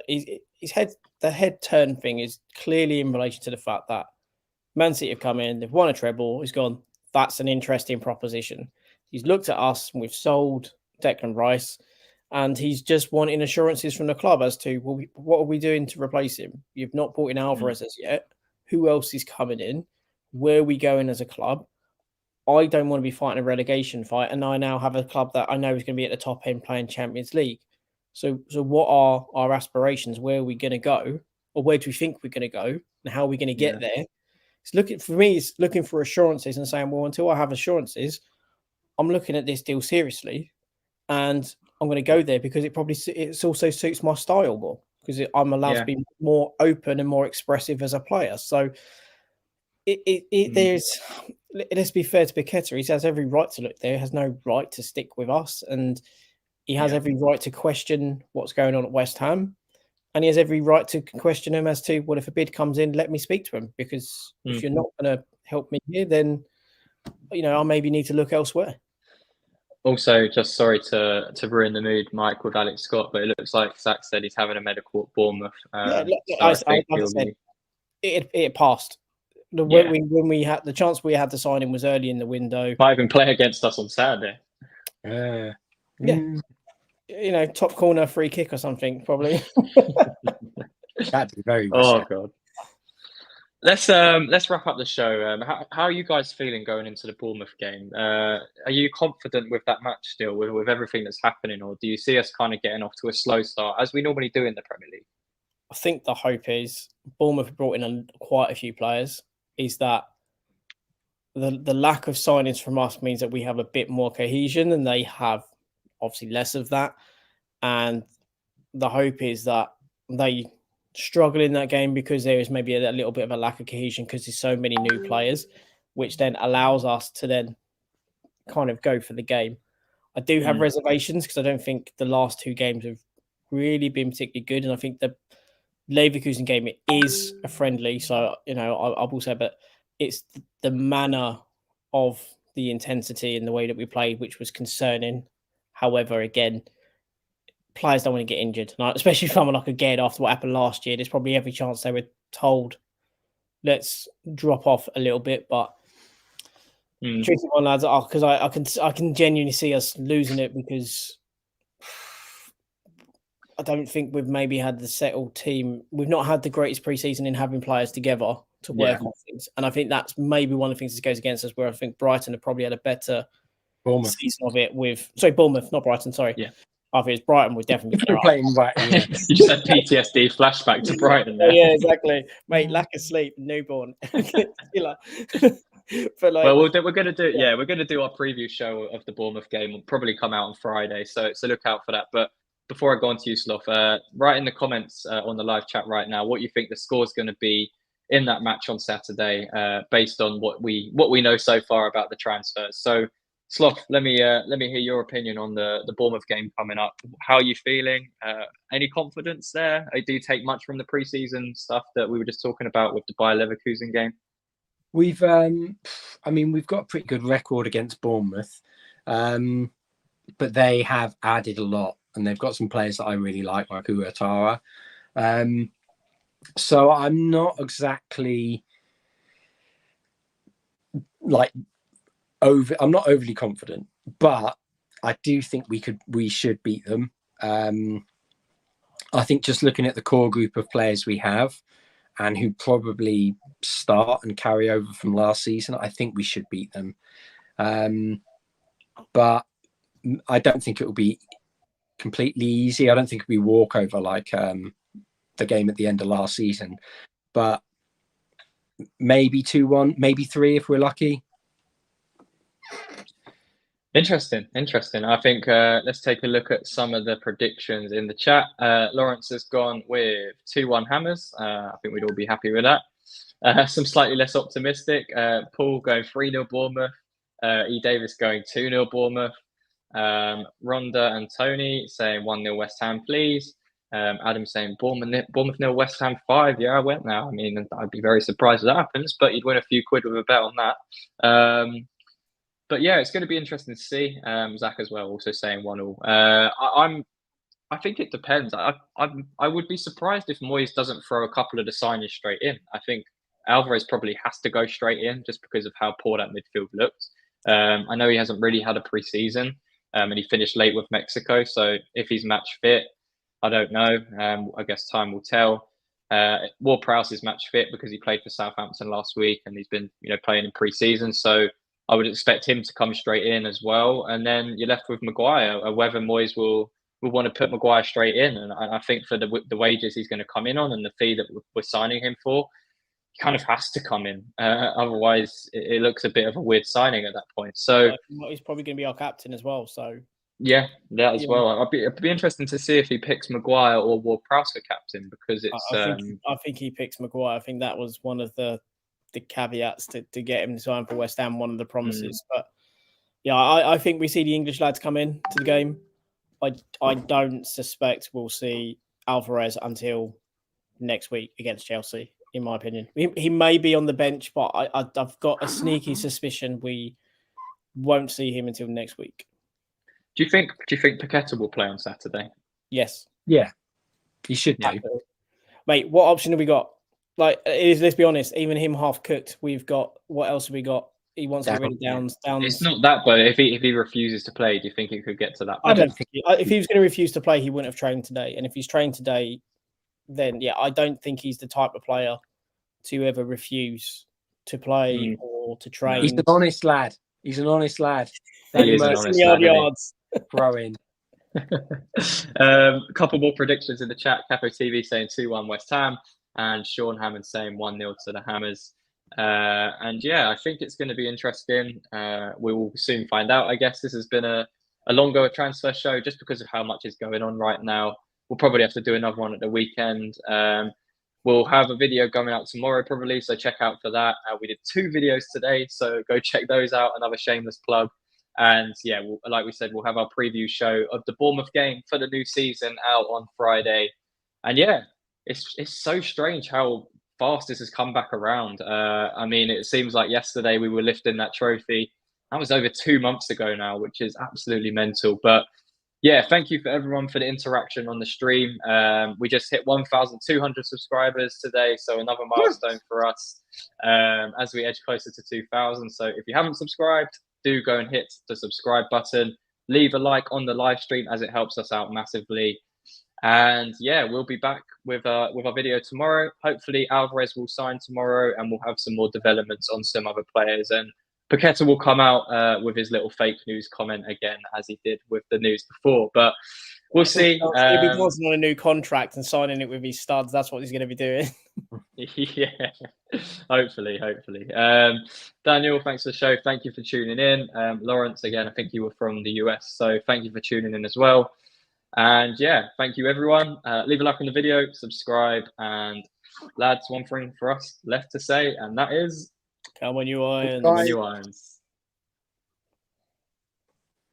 [SPEAKER 2] the head turn thing is clearly in relation to the fact that Man City have come in, they've won a treble. He's gone, that's an interesting proposition. He's looked at us and we've sold Declan Rice, and he's just wanting assurances from the club as to, well, what are we doing to replace him? You've not brought in Alvarez as yet. Who else is coming in? Where are we going as a club? I don't want to be fighting a relegation fight, and I now have a club that I know is going to be at the top end playing Champions League. So what are our aspirations? Where are we going to go, or where do we think we're going to go, and how are we going to get there? It's looking for assurances and saying, well, until I have assurances, I'm looking at this deal seriously, and I'm going to go there because it also suits my style more, because I'm allowed to be more open and more expressive as a player. So there's, let's be fair to Paqueta, he has every right to look there. He has no right to stick with us, and he has every right to question what's going on at West Ham, and he has every right to question him as to, well, if a bid comes in, let me speak to him, because if you're not going to help me here, then I maybe need to look elsewhere.
[SPEAKER 1] Also, just sorry to ruin the mood, Mike, with Alex Scott, but it looks like Zach said he's having a medical at Bournemouth.
[SPEAKER 2] It passed. When we had the chance, we had to sign him was early in the window.
[SPEAKER 1] Might even play against us on Saturday.
[SPEAKER 2] Top corner free kick or something, probably.
[SPEAKER 3] That'd be very.
[SPEAKER 1] Oh God. Let's wrap up the show. How are you guys feeling going into the Bournemouth game? Are you confident with that match still, with everything that's happening, or do you see us kind of getting off to a slow start as we normally do in the Premier League?
[SPEAKER 2] I think the hope is Bournemouth brought in quite a few players. Is that the lack of signings from us means that we have a bit more cohesion, and they have obviously less of that. And the hope is that they struggle in that game because there is maybe a little bit of a lack of cohesion because there's so many new players, which then allows us to then kind of go for the game. I do have reservations because I don't think the last two games have really been particularly good. And I think the Leverkusen game, it is a friendly. So, I will say, but it's the manner of the intensity and the way that we played, which was concerning. However, again, players don't want to get injured, especially someone like Aged after what happened last year. There's probably every chance they were told, let's drop off a little bit. But tricky one, lads, because I can genuinely see us losing it because I don't think we've maybe had the settled team. We've not had the greatest preseason in having players together to work on things. And I think that's maybe one of the things that goes against us, where I think Brighton have probably had a better season of it with... Sorry, Bournemouth, not Brighton, sorry.
[SPEAKER 1] Yeah.
[SPEAKER 2] I think it's Brighton would definitely be
[SPEAKER 3] playing Brighton. Yeah.
[SPEAKER 1] You just had PTSD flashback to Brighton there.
[SPEAKER 2] Yeah, exactly. Mate, lack of sleep, newborn. But
[SPEAKER 1] well, we're going to do our preview show of the Bournemouth game. Will probably come out on Friday, so look out for that. But before I go on to you, Sloth, write in the comments on the live chat right now what you think the score is going to be in that match on Saturday, based on what we know so far about the transfers. So, Sloth, let me hear your opinion on the Bournemouth game coming up. How are you feeling? Any confidence there? Do you take much from the preseason stuff that we were just talking about with the Bayer Leverkusen game?
[SPEAKER 3] We've we've got a pretty good record against Bournemouth, but they have added a lot, and they've got some players that I really like Uatara. So I'm not exactly I'm not overly confident, but I do think we should beat them. I think just looking at the core group of players we have and who probably start and carry over from last season, I think we should beat them. But I don't think it will be completely easy. I don't think it'll be walkover like the game at the end of last season. But maybe 2-1, maybe 3 if we're lucky.
[SPEAKER 1] Interesting. I think let's take a look at some of the predictions in the chat. Lawrence has gone with 2-1 Hammers. I think we'd all be happy with that. Some slightly less optimistic. Paul going 3-0 Bournemouth. E. Davis going 2-0 Bournemouth. Rhonda and Tony saying 1-0 West Ham, please. Adam saying Bournemouth 0 West Ham 5. Yeah, I went now. I mean, I'd be very surprised if that happens, but you'd win a few quid with a bet on that. But yeah, it's going to be interesting to see. Zach as well, also saying 1-0. I think it depends. I would be surprised if Moyes doesn't throw a couple of the signings straight in. I think Alvarez probably has to go straight in just because of how poor that midfield looked. I know he hasn't really had a pre-season, and he finished late with Mexico. So if he's match fit, I don't know. I guess time will tell. Ward-Prowse is match fit because he played for Southampton last week and he's been playing in pre-season. So I would expect him to come straight in as well. And then you're left with Maguire, whether Moyes will want to put Maguire straight in. And I think for the wages he's going to come in on and the fee that we're signing him for, he kind of has to come in. Otherwise, it looks a bit of a weird signing at that point. So
[SPEAKER 2] he's probably going to be our captain as well. So
[SPEAKER 1] yeah, that as well. It'd be interesting to see if he picks Maguire or Ward-Prowse for captain because it's.
[SPEAKER 2] I think he picks Maguire. I think that was one of the caveats to get him to sign for West Ham, one of the promises. But yeah, I think we see the English lads come in to the game. I don't suspect we'll see Alvarez until next week against Chelsea, in my opinion. He may be on the bench, but I've got a sneaky suspicion we won't see him until next week.
[SPEAKER 1] Do you think Paqueta will play on Saturday?
[SPEAKER 2] Yes.
[SPEAKER 3] Yeah, he should do.
[SPEAKER 2] Mate, what option have we got? Let's be honest, even him half cooked. We've got, what else have we got? He wants to get rid of Downs.
[SPEAKER 1] It's not that, but if he refuses to play, do you think it could get to that point?
[SPEAKER 2] I don't think if he was going to refuse to play, he wouldn't have trained today. And if he's trained today, then yeah, I don't think he's the type of player to ever refuse to play or to train.
[SPEAKER 3] He's an honest lad. He is an honest lad.
[SPEAKER 2] Yards.
[SPEAKER 3] Throwing.
[SPEAKER 1] A couple more predictions in the chat. Capo TV saying 2-1 West Ham, and Sean Hammond saying 1-0 to the Hammers. And yeah, I think it's going to be interesting. We will soon find out. I guess this has been a longer transfer show just because of how much is going on right now. We'll probably have to do another one at the weekend. We'll have a video going out tomorrow probably, so check out for that. We did 2 videos today, so go check those out. Another shameless plug. And yeah, like we said, we'll have our preview show of the Bournemouth game for the new season out on Friday. And yeah, it's so strange how fast this has come back around. I mean, it seems like yesterday we were lifting that trophy. That was over 2 months ago now, which is absolutely mental. But yeah, thank you for everyone for the interaction on the stream. We just hit 1,200 subscribers today, so another milestone for us as we edge closer to 2,000. So if you haven't subscribed, do go and hit the subscribe button. Leave a like on the live stream as it helps us out massively. And yeah, we'll be back with our video tomorrow. Hopefully Alvarez will sign tomorrow and we'll have some more developments on some other players. And Paqueta will come out with his little fake news comment again, as he did with the news before. But we'll see.
[SPEAKER 2] He'll be dancing on a new contract and signing it with his studs. That's what he's going to be doing.
[SPEAKER 1] Yeah, hopefully. Daniel, thanks for the show. Thank you for tuning in. Lawrence, again, I think you were from the US, so thank you for tuning in as well. And yeah, thank you everyone. Leave a like on the video, subscribe, and lads, one thing for us left to say, and that is
[SPEAKER 2] Come on, you Irons.
[SPEAKER 1] come on, you Irons.